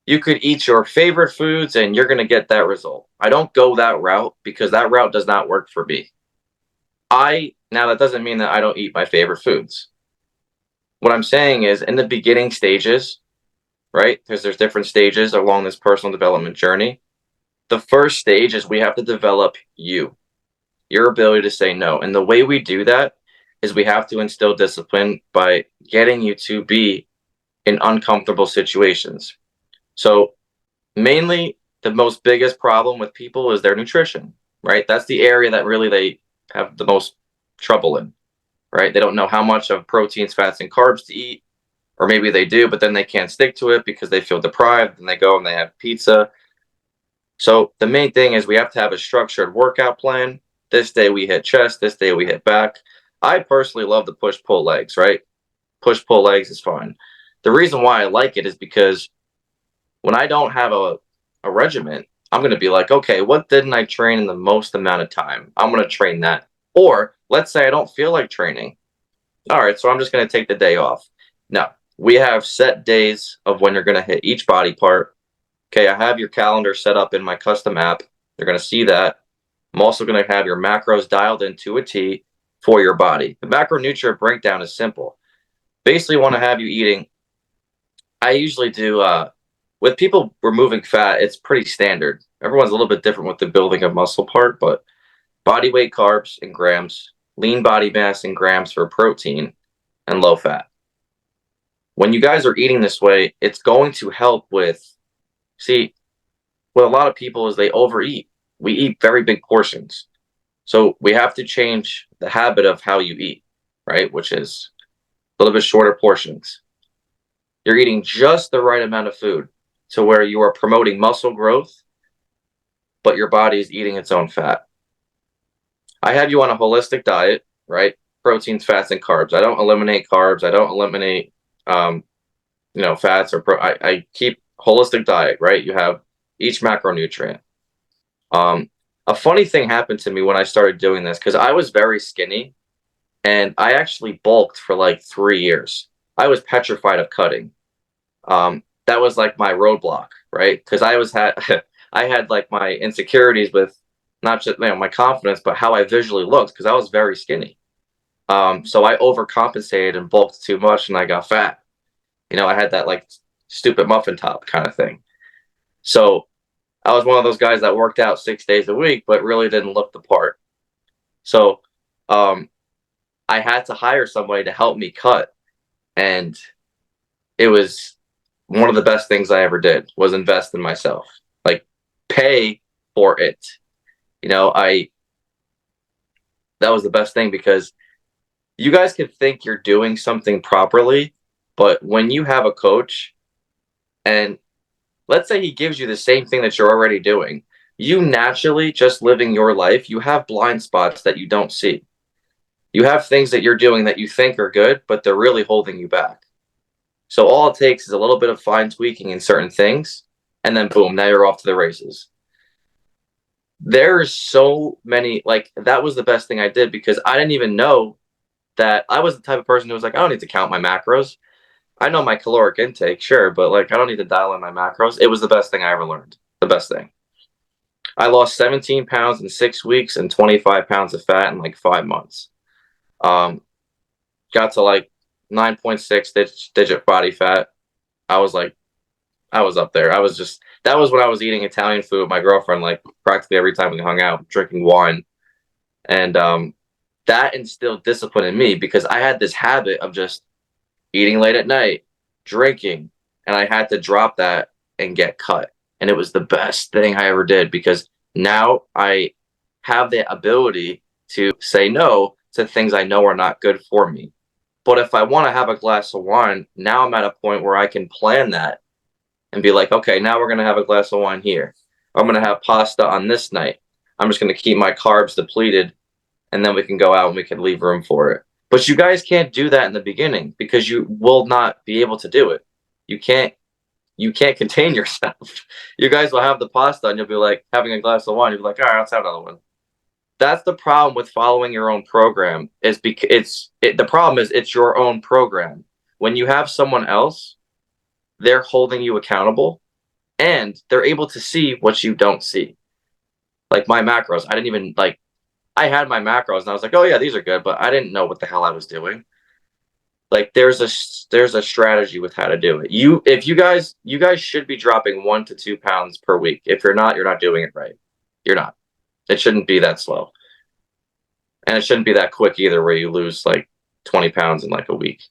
you could eat your favorite foods and you're going to get that result. I don't go that route because that route does not work for me. Now that doesn't mean that I don't eat my favorite foods. What I'm saying is in the beginning stages, right? Because there's different stages along this personal development journey. The first stage is we have to develop your ability to say no. And the way we do that is we have to instill discipline by getting you to be in uncomfortable situations. So, mainly, the most biggest problem with people is their nutrition, right? That's the area that really they have the most trouble in, right? They don't know how much of proteins, fats, and carbs to eat, or maybe they do, but then they can't stick to it because they feel deprived and they go and they have pizza. So the main thing is we have to have a structured workout plan. This day we hit chest, this day we hit back. I personally love the push pull legs, right? Push pull legs is fine. The reason why I like it is because when I don't have a regiment, I'm going to be like, okay, what didn't I train in the most amount of time? I'm going to train that. Or let's say I don't feel like training. All right, so I'm just going to take the day off. No, we have set days of when you're going to hit each body part. Okay, I have your calendar set up in my custom app. You're going to see that. I'm also going to have your macros dialed into a T for your body. The macronutrient breakdown is simple. Basically, want to have you eating. I usually do, with people removing fat, it's pretty standard. Everyone's a little bit different with the building of muscle part, but body weight carbs in grams, lean body mass in grams for protein, and low fat. When you guys are eating this way, it's going to help with, see, what a lot of people is they overeat. We eat very big portions. So we have to change the habit of how you eat, right? Which is a little bit shorter portions. You're eating just the right amount of food to where you are promoting muscle growth, but your body is eating its own fat. I have you on a holistic diet, right? Proteins, fats, and carbs. I don't eliminate carbs. I don't eliminate, um, fats or I keep holistic diet, right? You have each macronutrient. Um, a funny thing happened to me when I started doing this because I was very skinny and I actually bulked for like 3 years. I was petrified of cutting. That was like my roadblock, right? Because I had like my insecurities with not just my confidence, but how I visually looked because I was very skinny. So I overcompensated and bulked too much, and I got fat. I had that like stupid muffin top kind of thing. So I was one of those guys that worked out 6 days a week, but really didn't look the part. So um, I had to hire somebody to help me cut, and it was one of the best things I ever did was invest in myself, like pay for it. I that was the best thing because you guys could think you're doing something properly, but when you have a coach and let's say he gives you the same thing that you're already doing, you naturally just living your life, you have blind spots that you don't see. You have things that you're doing that you think are good, but they're really holding you back. So all it takes is a little bit of fine tweaking in certain things, and then boom, now you're off to the races. There's so many, like, that was the best thing I did because I didn't even know that I was the type of person who was like, I don't need to count my macros. I know my caloric intake, sure, but like, I don't need to dial in my macros. It was the best thing I ever learned. The best thing. I lost 17 pounds in 6 weeks and 25 pounds of fat in like 5 months. Um, got to like 9.6 digit body fat. I was like, I was up there. That was when I was eating Italian food with my girlfriend, like practically every time we hung out, drinking wine. And that instilled discipline in me because I had this habit of just eating late at night, drinking, and I had to drop that and get cut. And it was the best thing I ever did because now I have the ability to say no to things I know are not good for me. But if I want to have a glass of wine, now I'm at a point where I can plan that and be like, okay, now we're going to have a glass of wine here. I'm going to have pasta on this night. I'm just going to keep my carbs depleted and then we can go out and we can leave room for it. But you guys can't do that in the beginning because you will not be able to do it. You can't contain yourself. You guys will have the pasta and you'll be like having a glass of wine. You'll be like, all right, let's have another one. That's the problem with following your own program. Is because the problem is it's your own program. When you have someone else, they're holding you accountable and they're able to see what you don't see. Like my macros, I didn't even like. I had my macros and I was like, oh yeah, these are good, but I didn't know what the hell I was doing. Like there's a strategy with how to do it. If you guys should be dropping 1 to 2 pounds per week. If you're not doing it right. You're not. It shouldn't be that slow. And it shouldn't be that quick either where you lose like 20 pounds in like a week.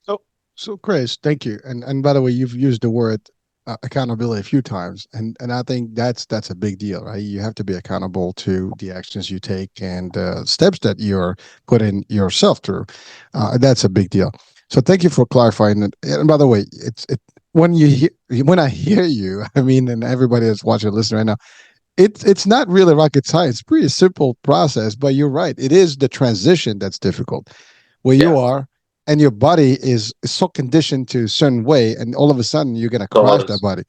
So, so Chris, thank you. And by the way, you've used the word accountability a few times, and I think that's a big deal, right? You have to be accountable to the actions you take and steps that you're putting yourself through. That's a big deal. So thank you for clarifying it. And by the way, when when I hear you, I mean, and everybody that's watching, listening right now, it's not really rocket science. It's a pretty simple process, but you're right. It is the transition that's difficult. Where you Yeah. are and your body is so conditioned to a certain way, and all of a sudden you're gonna So crash that body.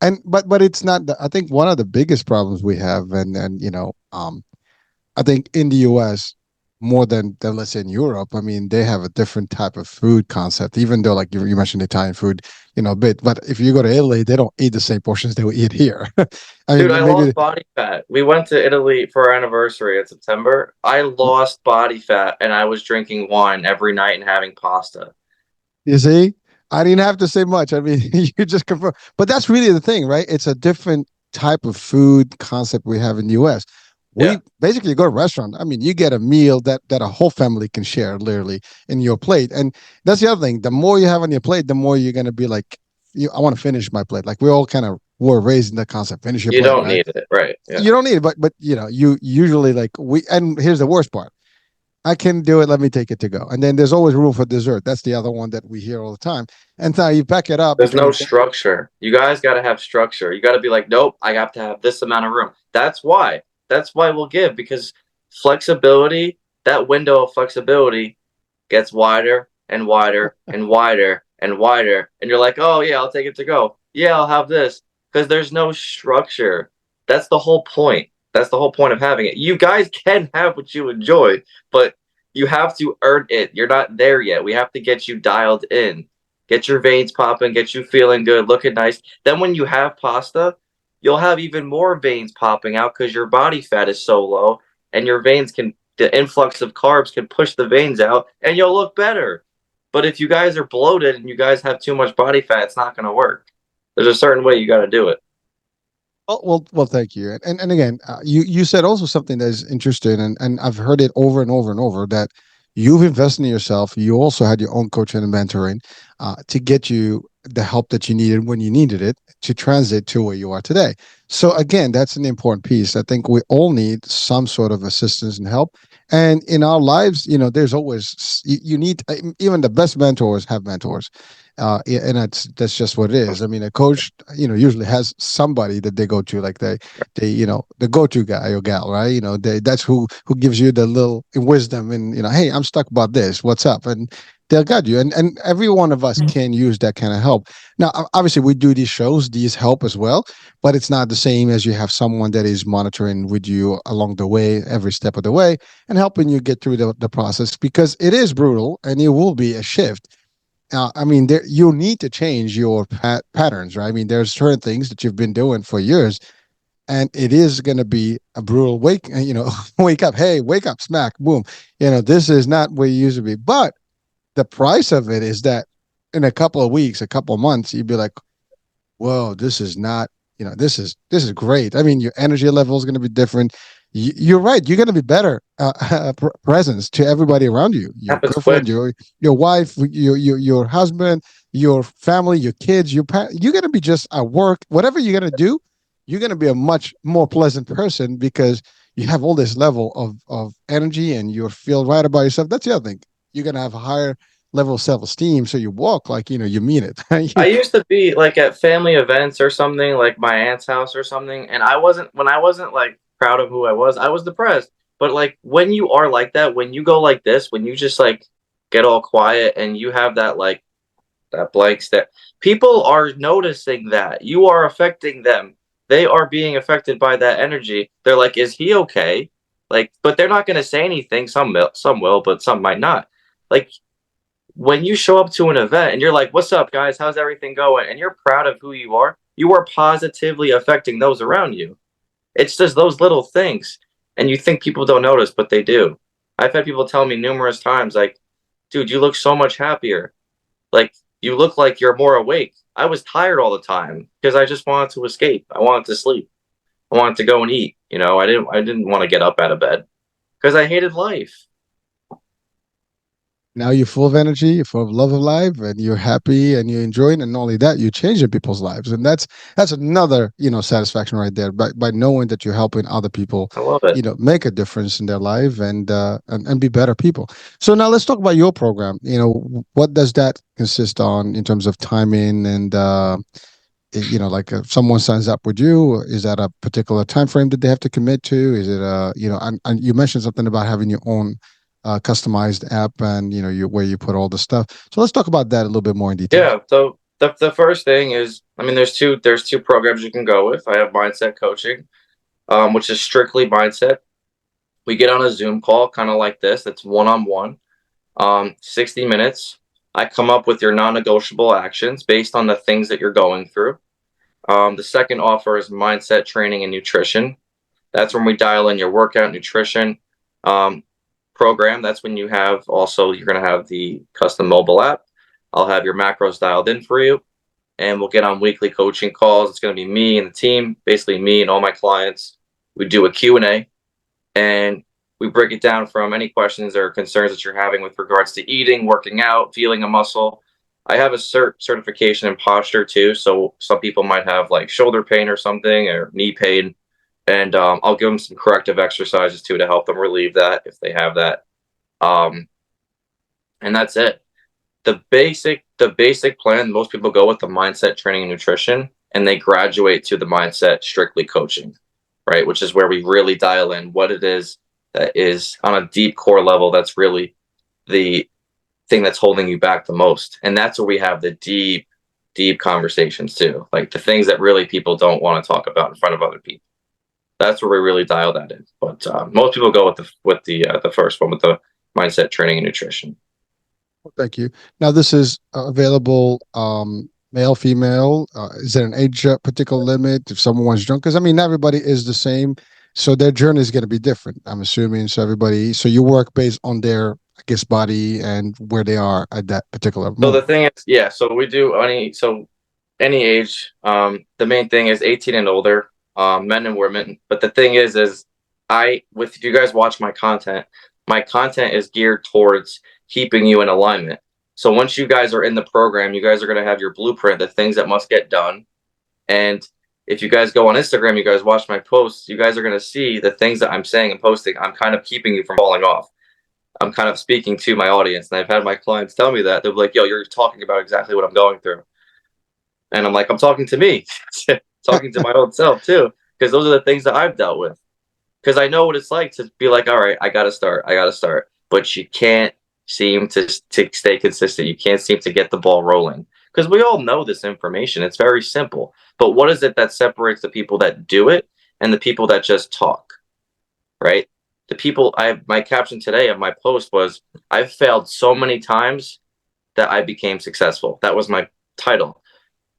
And but it's not. I think one of the biggest problems we have, and I think in the U.S. more than let's say in Europe. I mean, they have a different type of food concept. Even though, like you mentioned, Italian food, a bit. But if you go to Italy, they don't eat the same portions they will eat here. I dude, I mean, maybe lost body fat. We went to Italy for our anniversary in September. I lost body fat and I was drinking wine every night and having pasta. you see, I didn't have to say much. I mean, you just confirm. But that's really the thing, right? It's a different type of food concept we have in the U.S. Yeah. We basically go to a restaurant. I mean, you get a meal that a whole family can share literally in your plate. And that's the other thing. The more you have on your plate, the more you're gonna be like, I want to finish my plate. Like we all kind of were raised in the concept, finish your You plate, don't right? need it. Right. Yeah. You don't need it, but you usually like we. And here's the worst part: I can do it. Let me take it to go. And then there's always room for dessert. That's the other one that we hear all the time. And now you pack it up There's because no you. structure. You guys got to have structure. You got to be like, nope, I have to have this amount of room. That's why. That's why we'll give, because flexibility, that window of flexibility gets wider and wider and wider and wider. And you're like, oh, yeah, I'll take it to go. Yeah, I'll have this, because there's no structure. That's the whole point. That's the whole point of having it. You guys can have what you enjoy, but you have to earn it. You're not there yet. We have to get you dialed in, get your veins popping, get you feeling good, looking nice. Then when you have pasta, you'll have even more veins popping out because your body fat is so low, and your veins can, the influx of carbs can push the veins out, and you'll look better. But if you guys are bloated and you guys have too much body fat, it's not going to work. There's a certain way you got to do it. Well, thank you. And again, you said also something that is interesting, and I've heard it over and over and over that you've invested in yourself. You also had your own coaching and mentoring to get you the help that you needed when you needed it to transit to where you are today. So again, that's an important piece. I think we all need some sort of assistance and help. And in our lives, there's always you need even the best mentors have mentors. Yeah, and that's just what it is. I mean, a coach, usually has somebody that they go to, like the go-to guy or gal, right? That's who gives you the little wisdom, and hey, I'm stuck about this. What's up? And they'll guide you. And every one of us can use that kind of help. Now, obviously, we do these shows, these help as well, but it's not the same as you have someone that is monitoring with you along the way, every step of the way, and helping you get through the process, because it is brutal and it will be a shift. I mean, you need to change your patterns, right? I mean, there's certain things that you've been doing for years, and it is going to be a brutal wake. Wake up, hey, wake up, smack, boom. This is not where you used to be. But the price of it is that in a couple of weeks, a couple of months, you'd be like, whoa, this is not, this is great. I mean, your energy level is going to be different. You're right. You're going to be better presence to everybody around you. Your Happens girlfriend, quick. your wife, your husband, your family, your kids, you're going to be just at work. Whatever you're going to do, you're going to be a much more pleasant person because you have all this level of energy and you feel right about yourself. That's the other thing. You're going to have a higher level of self-esteem, so you walk like you mean it. I used to be like at family events or something, like my aunt's house or something, and I wasn't like proud of who I was depressed. But like when you are like that, when you go like this, when you just like get all quiet and you have that like that blank stare, people are noticing that you are affecting them. They are being affected by that energy. They're like, "Is he okay?" Like, but they're not going to say anything. Some will, but some might not. Like when you show up to an event and you're like, "What's up, guys? How's everything going?" and you're proud of who you are positively affecting those around you. It's just those little things, and you think people don't notice, but they do. I've had people tell me numerous times, like, "Dude, you look so much happier. Like, you look like you're more awake." I was tired all the time because I just wanted to escape. I wanted to sleep. I wanted to go and eat. I didn't want to get up out of bed because I hated life. Now you're full of energy, you're full of love of life, and you're happy and you're enjoying. And not only that, you're changing people's lives, and that's another satisfaction right there. By knowing that you're helping other people, I love it. make a difference in their life and be better people. So now let's talk about your program. What does that consist on in terms of timing and like if someone signs up with you, is that a particular time frame that they have to commit to? Is it and you mentioned something about having your own customized app and where you put all the stuff. So let's talk about that a little bit more in detail. Yeah. So the first thing is, I mean, there's two programs you can go with. I have mindset coaching, which is strictly mindset. We get on a Zoom call, kind of like this. It's one on one, 60 minutes. I come up with your non-negotiable actions based on the things that you're going through. The second offer is mindset training and nutrition. That's when we dial in your workout nutrition um, program. That's when you're going to have the custom mobile app. I'll have your macros dialed in for you, and we'll get on weekly coaching calls. It's going to be me and the team, basically me and all my clients. We do a Q&A. and we break it down from any questions or concerns that you're having with regards to eating, working out, feeling a muscle. I have a certification in posture too, so some people might have like shoulder pain or something or knee pain, and I'll give them some corrective exercises too to help them relieve that if they have that. Um, and that's it. The basic plan most people go with the mindset training and nutrition, and they graduate to the mindset strictly coaching, right? Which is where we really dial in what it is that is on a deep core level. That's really the thing that's holding you back the most, and that's where we have the deep conversations too, like the things that really people don't want to talk about in front of other people. That's where we really dial that in. But most people go with the first one with the mindset training and nutrition. Thank you. Now, this is available male, female. Is there an age particular limit if someone wants to join? Because I mean, not everybody is the same, so their journey is going to be different. I'm assuming. So everybody, so you work based on their, I guess, body and where they are at that particular So the moment. thing is, yeah, so we do any age. The main thing is 18 and older, men and women. But the thing is I with if you guys watch my content is geared towards keeping you in alignment. So once you guys are in the program, you guys are going to have your blueprint, the things that must get done. And if you guys go on Instagram, you guys watch my posts, you guys are going to see the things that I'm saying and posting. I'm kind of keeping you from falling off. I'm kind of speaking to my audience, and I've had my clients tell me that they're like, "Yo, you're talking about exactly what I'm going through," and I'm like, "I'm talking to me, talking to my own self too, because those are the things that I've dealt with. Because I know what it's like to be like, all right, I gotta start, but you can't seem to stay consistent. You can't seem to get the ball rolling because we all know this information. It's very simple, but what is it that separates the people that do it and the people that just talk, right? The people I my caption today of my post was I've failed so many times that I became successful. That was my title.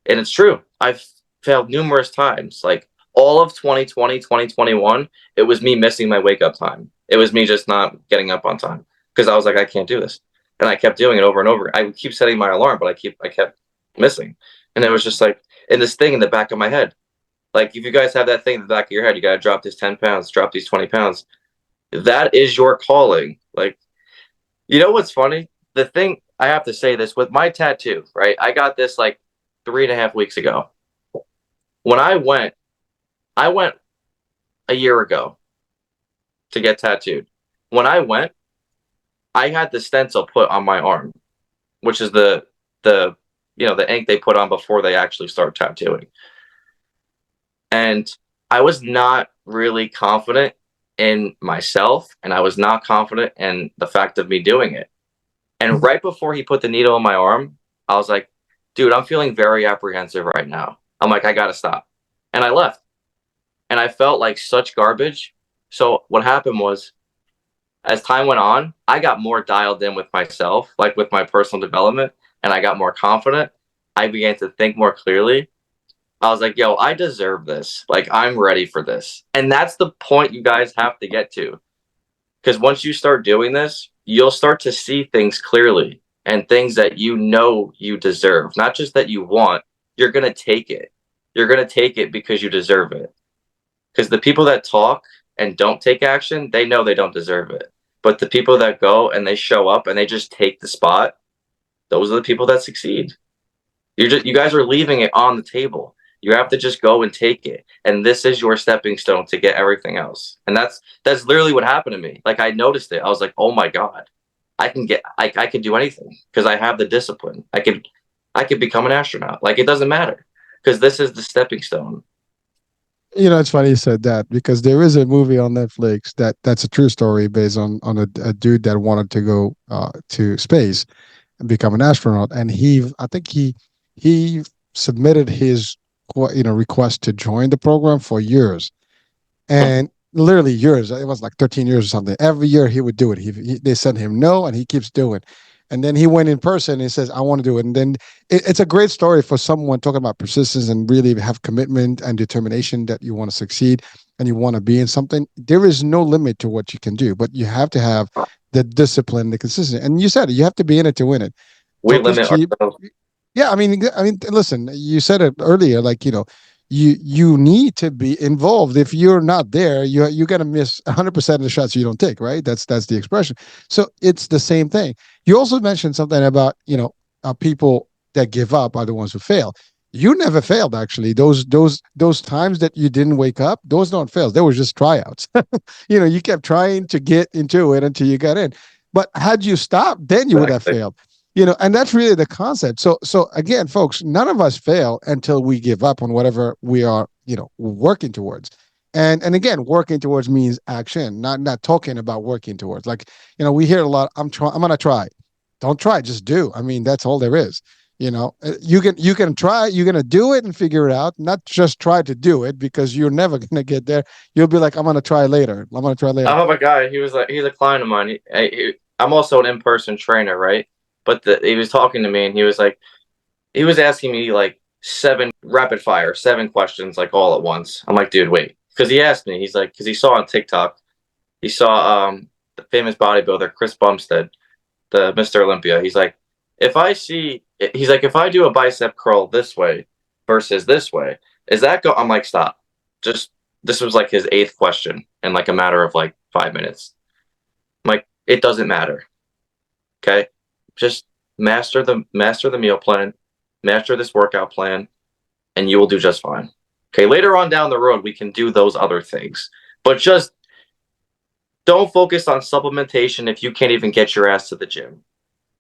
And it's true. I've failed numerous times. Like all of 2020, 2021, it was me missing my wake up time. It was me just not getting up on time because I was like, I can't do this. And I kept doing it over and over. I would keep setting my alarm, but I kept missing. And it was just like in this thing in the back of my head. Like if you guys have that thing in the back of your head, you gotta drop this 10 pounds, drop these 20 pounds. That is your calling. Like, you know what's funny? The thing I have to say this with my tattoo, right? I got this like 3.5 weeks ago. When I went a year ago to get tattooed. When I went, I had the stencil put on my arm, which is the the ink they put on before they actually start tattooing. And I was not really confident in myself, and I was not confident in the fact of me doing it. And right before he put the needle in my arm, I was like, dude, I'm feeling very apprehensive right now. I'm like, I gotta stop. And I left. And I felt like such garbage. So what happened was, as time went on, I got more dialed in with myself, like with my personal development, and I got more confident. I began to think more clearly. I was like, yo, I deserve this. Like, I'm ready for this. And that's the point you guys have to get to. Because once you start doing this, you'll start to see things clearly and things that you know you deserve, not just that you want. You're going to take it. You're going to take it because you deserve it. Because the people that talk and don't take action, they know they don't deserve it. But the people that go and they show up and they just take the spot, those are the people that succeed. You guys are leaving it on the table. You have to just go and take it. And this is your stepping stone to get everything else. And that's literally what happened to me. Like I noticed it. I was like, oh my God, I could do anything because I have the discipline. I could become an astronaut. Like it doesn't matter because this is the stepping stone. It's funny you said that because there is a movie on Netflix that's a true story based on a dude that wanted to go to space and become an astronaut, and I think he submitted his request to join the program for years, and literally years. It was like 13 years or something. Every year he would do it. They sent him no, and he keeps doing. And then he went in person and he says, "I want to do it." And then it's a great story for someone talking about persistence and really have commitment and determination that you want to succeed and you want to be in something. There is no limit to what you can do, but you have to have the discipline, the consistency. And you said it, you have to be in it to win it. We So just limit keep. ourselves. Yeah, I mean, listen, you said it earlier, like you need to be involved. If you're not there, you're gonna miss 100% of the shots you don't take, right? That's the expression. So it's the same thing. You also mentioned something about people that give up are the ones who fail. You never failed, actually. Those times that you didn't wake up, those don't fail. They were just tryouts. You kept trying to get into it until you got in. But had you stopped, then you would have Exactly. failed. And that's really the concept. So again, folks, none of us fail until we give up on whatever we are, working towards. And again, working towards means action, not talking about working towards. Like, we hear a lot, I'm gonna try. Don't try, just do. I mean, that's all there is. You can try, you're gonna do it and figure it out, not just try to do it, because you're never gonna get there. You'll be like, I'm gonna try later. I'm gonna try later. I have a guy. He's a client of mine. I'm also an in-person trainer, right? But he was talking to me, and he was asking me like seven rapid fire, seven questions like all at once. I'm like, dude, wait, because he asked me. He's like, because he saw on TikTok, he saw the famous bodybuilder Chris Bumstead, the Mr. Olympia. He's like, if I do a bicep curl this way versus this way, is that go? I'm like, stop. Just this was like his eighth question in like a matter of like 5 minutes. I'm like, it doesn't matter. Okay, just master the meal plan, master this workout plan, and you will do just fine. Okay, later on down the road, we can do those other things, but just don't focus on supplementation if you can't even get your ass to the gym.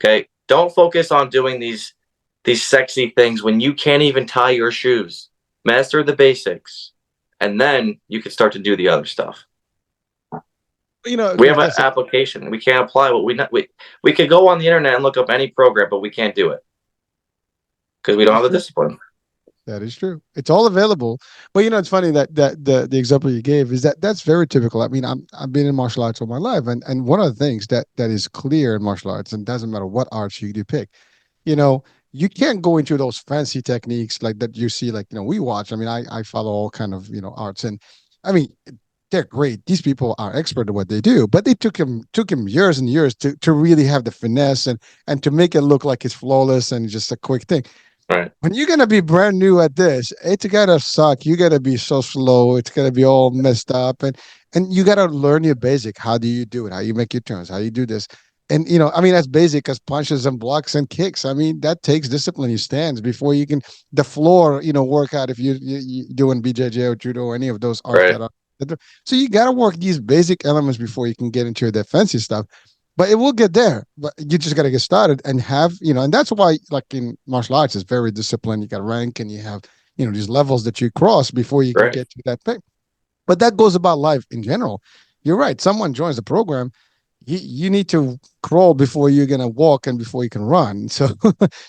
Okay, don't focus on doing these sexy things when you can't even tie your shoes. Master the basics, and then you can start to do the other stuff. We Chris, have an that's application. We can't apply what we could go on the internet and look up any program, but we can't do it because we that don't is have the true. discipline. That is true. It's all available. But it's funny that the example you gave is that's very typical. I mean, I've been in martial arts all my life, and one of the things that is clear in martial arts, and doesn't matter what arts you do pick, you know, you can't go into those fancy techniques like that you see, like, we watch. I mean, I follow all kind of, arts, and I mean, they're great. These people are expert at what they do, but they took him years and years to really have the finesse and to make it look like it's flawless and just a quick thing. Right, When you're gonna be brand new at this, it's gotta suck. You gotta be so slow. It's gonna be all messed up, and you gotta learn your basic. How do you do it? How you make your turns? How you do this? And I mean, that's basic as punches and blocks and kicks. I mean, that takes discipline. You stands before you can the floor. Workout if you doing BJJ or judo or any of those arts right. that are. So you gotta work these basic elements before you can get into the fancy stuff, but it will get there. But you just got to get started and have, and that's why, like in martial arts, it's very disciplined. You got rank and you have, these levels that you cross before you can Right. get to that thing. But that goes about life in general. You're right. Someone joins the program, you need to crawl before you're gonna walk and before you can run. So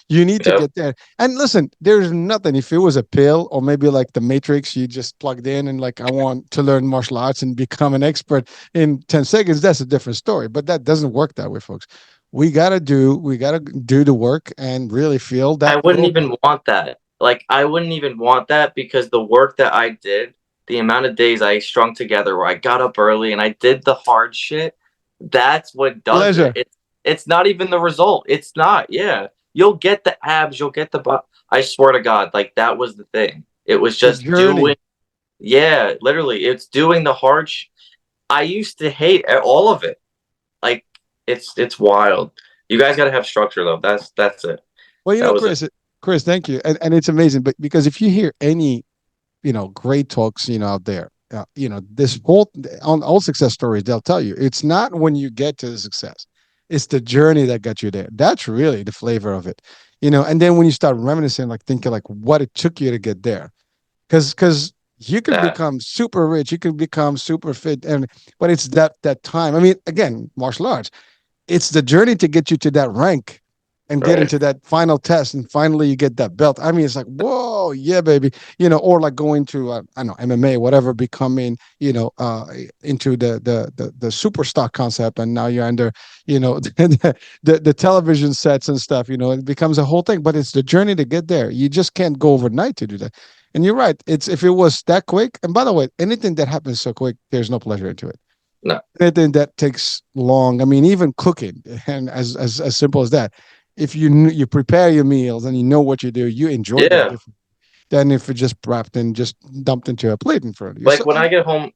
you need to Yep. get there. And listen, there's nothing. If it was a pill or maybe like the Matrix, you just plugged in and like, I want to learn martial arts and become an expert in 10 seconds. That's a different story. But that doesn't work that way, folks. We gotta do the work and really feel that I wouldn't little. even want that. Like I wouldn't even want that because the work that I did, the amount of days I strung together where I got up early and I did the hard shit, that's what does it. Pleasure. It's not even the result. It's not. Yeah. You'll get the abs, you'll get the butt. I swear to God, like that was the thing. It was The just doing, journey. yeah, literally, it's doing the hard I used to hate all of it. Like it's wild. You guys got to have structure though. That's it. Well, That was it. Chris, thank you. And it's amazing, but because if you hear any great talks, out there. This whole on all success stories, they'll tell you it's not when you get to the success, it's the journey that got you there. That's really the flavor of it, And then when you start reminiscing, like thinking like what it took you to get there, because you can That become super rich, you can become super fit, but it's that time. I mean, again, martial arts, it's the journey to get you to that rank and get right. into that final test and finally you get that belt. I mean, it's like, whoa, yeah, baby. Or like going to I don't know, MMA, whatever, becoming, into the super stock concept, and now you're under, the television sets and stuff, it becomes a whole thing, but it's the journey to get there. You just can't go overnight to do that. And you're right. It's if it was that quick, and by the way, anything that happens so quick, there's no pleasure into it. No. Anything that takes long, I mean, even cooking, and as simple as that. If you prepare your meals and you know what you do, you enjoy them Yeah. differently. than if it's just prepped and just dumped into a plate in front of you. Like So when I get home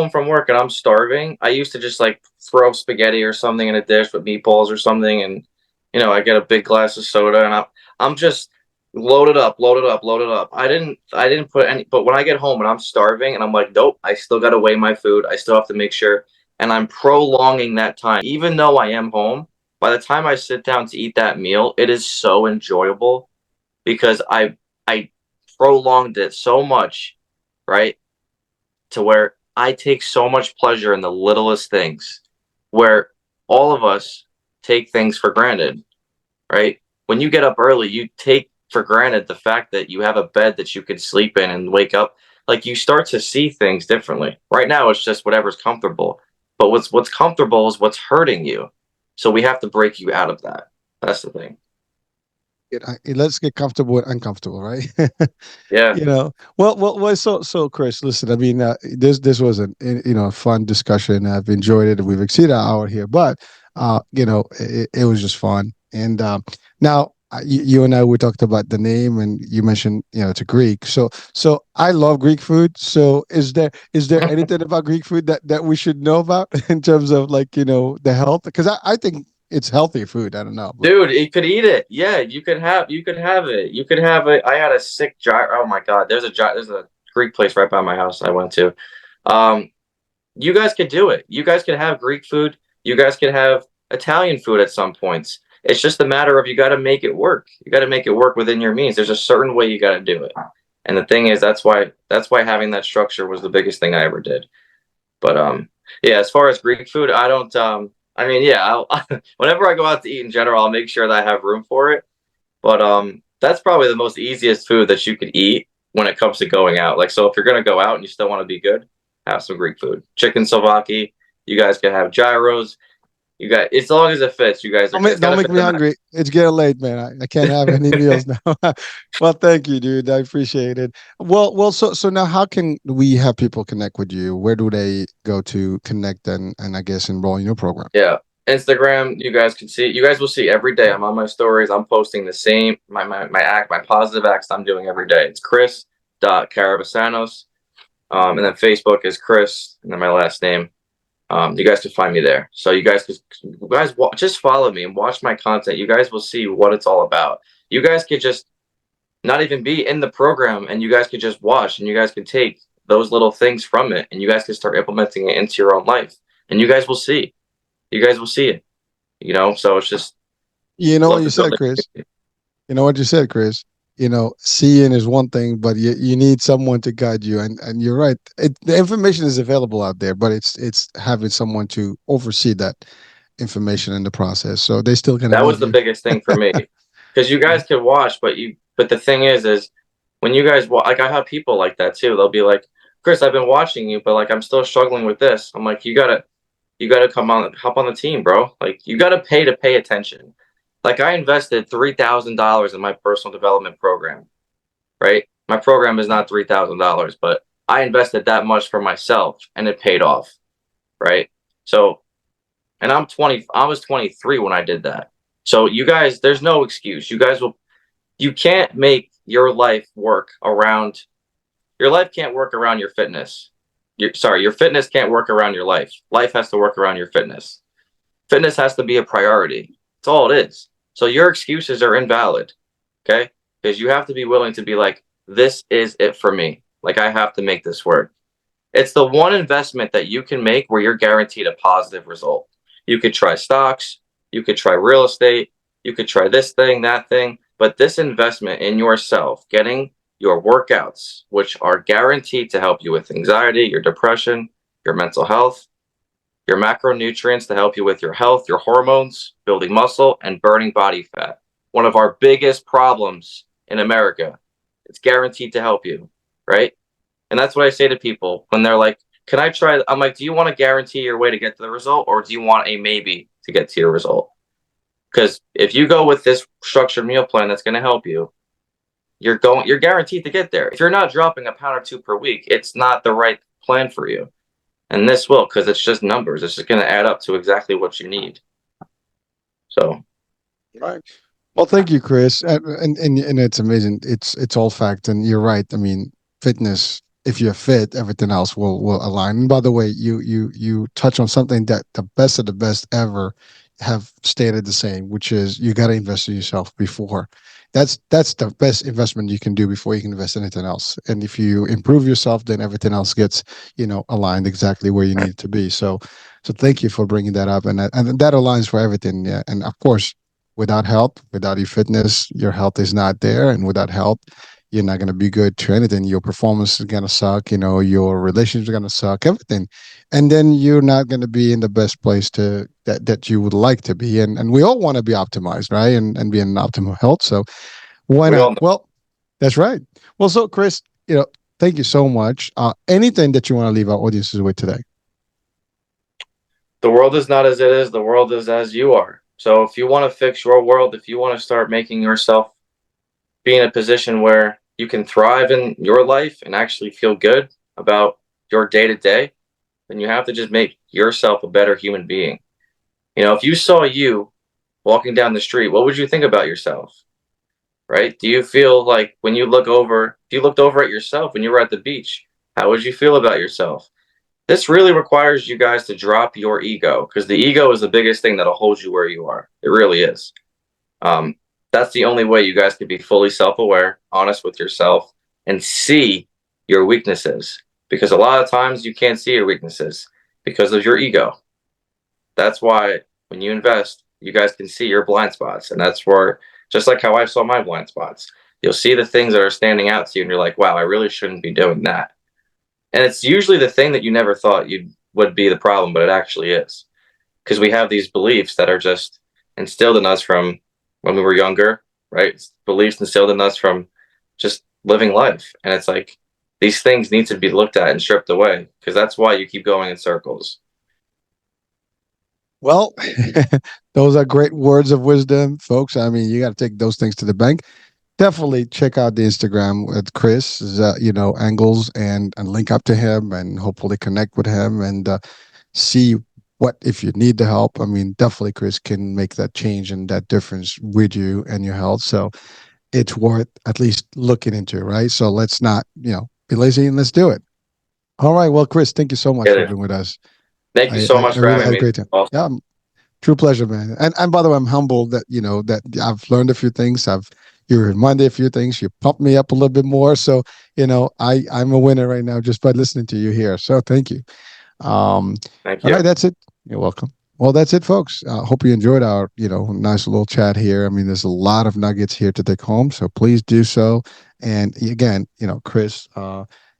from work and I'm starving, I used to just like throw spaghetti or something in a dish with meatballs or something, and I get a big glass of soda, and I'm just loaded up, loaded up, loaded up. I didn't put any, but when I get home and I'm starving and I'm like, nope, I still got to weigh my food. I still have to make sure, and I'm prolonging that time, even though I am home. By the time I sit down to eat that meal, it is so enjoyable because I prolonged it so much, right? To where I take so much pleasure in the littlest things, where all of us take things for granted, right? When you get up early, you take for granted the fact that you have a bed that you can sleep in and wake up. Like you start to see things differently. Right now, it's just whatever's comfortable. But what's comfortable is what's hurting you. So we have to break you out of that. That's the thing. let's get comfortable with uncomfortable, right? Yeah. Well. So, Chris, listen. I mean, this was a fun discussion. I've enjoyed it. We've exceeded our hour here, but it was just fun. And now you and I we talked about the name, and you mentioned it's a Greek. So I love Greek food. So is there anything about Greek food that we should know about in terms of like the health? Because I think it's healthy food. I don't know, but Dude, you could eat it. Yeah, you could have it. You could have it. I had a sick gyro. Oh my God, there's a Greek place right by my house I went to. Um, you guys could do it. You guys could have Greek food. You guys could have Italian food at some points. It's just a matter of you got to make it work. You got to make it work within your means. There's a certain way you got to do it. And the thing is, that's why having that structure was the biggest thing I ever did. But yeah, as far as Greek food, I don't I mean, yeah, whenever I go out to eat in general, I'll make sure that I have room for it. But that's probably the most easiest food that you could eat when it comes to going out. Like, so if you're gonna go out and you still want to be good, have some Greek food. Chicken Slovaki, you guys can have gyros. You guys, as long as it fits, you guys are good. It's don't gotta make fit me the match. hungry. It's getting late, man. I can't have any meals now. Well, thank you, dude. I appreciate it. So now how can we have people connect with you? Where do they go to connect and I guess enroll in your program? Yeah. Instagram, you guys can see. You guys will see every day. I'm on my stories. I'm posting the same my positive acts I'm doing every day. It's Chris.Caravousanos. And then Facebook is Chris, and then my last name. You guys can find me there. So just follow me and watch my content. You guys will see what it's all about. You guys could just not even be in the program, and you guys could just watch, and you guys could take those little things from it, and you guys can start implementing it into your own life, and you guys will see. You guys will see it. So it's just You know what love you to build said, it. Chris. You know what you said, Chris. Seeing is one thing, but you need someone to guide you. And you're right. The information is available out there, but it's having someone to oversee that information in the process. So they still gonna That need was the you. biggest thing for me, because you guys could watch, but the thing is when you guys like I have people like that too. They'll be like, Chris, I've been watching you, but like I'm still struggling with this. I'm like, you gotta hop on the team, bro. Like you gotta pay to pay attention. Like I invested $3,000 in my personal development program, right? My program is not $3,000, but I invested that much for myself, and it paid off, right? So, and I was 23 when I did that. So you guys, there's no excuse. You can't make your life can't work around your fitness. Your fitness can't work around your life. Life has to work around your fitness. Fitness has to be a priority. That's all it is. So your excuses are invalid, okay? Because you have to be willing to be like, this is it for me. Like I have to make this work. It's the one investment that you can make where you're guaranteed a positive result. You could try stocks, you could try real estate, you could try this thing, that thing, but this investment in yourself, getting your workouts, which are guaranteed to help you with anxiety, your depression, your mental health, your macronutrients to help you with your health, your hormones, building muscle, and burning body fat. One of our biggest problems in America. It's guaranteed to help you, right? And that's what I say to people when they're like, can I try? I'm like, do you want to guarantee your way to get to the result, or do you want a maybe to get to your result? Because if you go with this structured meal plan that's going to help you, you're guaranteed to get there. If you're not dropping a pound or two per week, it's not the right plan for you. And this will, because it's just numbers. It's just going to add up to exactly what you need. So, Right. Well, thank you, Chris. And it's amazing. It's all fact, and you're right. I mean, fitness. If you're fit, everything else will align. And by the way, you touch on something that the best of the best ever have stated the same, which is you got to invest in yourself before. That's the best investment you can do before you can invest in anything else. And if you improve yourself, then everything else gets aligned exactly where you need it to be. So thank you for bringing that up, and that aligns for everything. Yeah, and of course without help, without your fitness, your health is not there. And without help, you're not going to be good to anything. Your performance is going to suck. Your relationships are going to suck, everything. And then you're not going to be in the best place that you would like to be. And we all want to be optimized, right? And be in optimal health. So why We not? all know Well, that's right. Well, so Chris, thank you so much. Anything that you want to leave our audiences with today? the world is not as it is, the world is as you are. So if you want to fix your world, if you want to start making yourself be in a position where you can thrive in your life and actually feel good about your day to day, then you have to just make yourself a better human being. If you saw you walking down the street, what would you think about yourself? Right? Do you feel like when you look over, if you looked over at yourself when you were at the beach, how would you feel about yourself? This really requires you guys to drop your ego because the ego is the biggest thing that'll hold you where you are. It really is. Um, that's the only way you guys can be fully self aware, honest with yourself, and see your weaknesses. Because a lot of times you can't see your weaknesses because of your ego. That's why when you invest, you guys can see your blind spots. And that's where, just like how I saw my blind spots, you'll see the things that are standing out to you, and you're like, wow, I really shouldn't be doing that. And it's usually the thing that you never thought you would be the problem, but it actually is. Because we have these beliefs that are just instilled in us from when we were younger, right? Beliefs instilled in us from just living life. And it's like these things need to be looked at and stripped away because that's why you keep going in circles. Well, those are great words of wisdom, folks. I mean, you got to take those things to the bank. Definitely check out the Instagram with Chris, angles and link up to him and hopefully connect with him and see what if you need the help. I mean, definitely Chris can make that change and that difference with you and your health. So it's worth at least looking into, right? So let's not, be lazy and let's do it. All right. Well, Chris, thank you so much Get for it? being with us. Thank you I, so I, much I for really having had a me. great time. Awesome. Yeah, true pleasure, man. And by the way, I'm humbled that that I've learned a few things. You reminded a few things. You pumped me up a little bit more. So I'm a winner right now just by listening to you here. So thank you. Thank All right, you. that's it. You're welcome. Well, that's it, folks. Hope you enjoyed our nice little chat here. I mean, there's a lot of nuggets here to take home, so please do so. And again, Chris.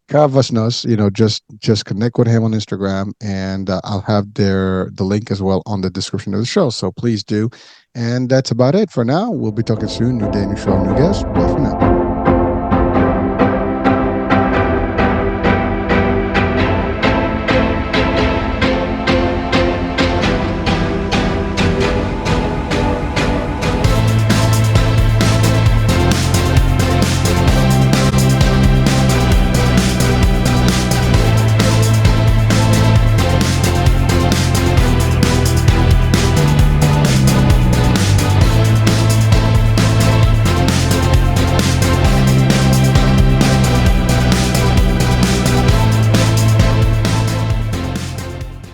Caravousanos, just connect with him on Instagram, and I'll have the link as well on the description of the show. So please do. And that's about it for now. We'll be talking soon. New day, new show, new guest. Bye for now.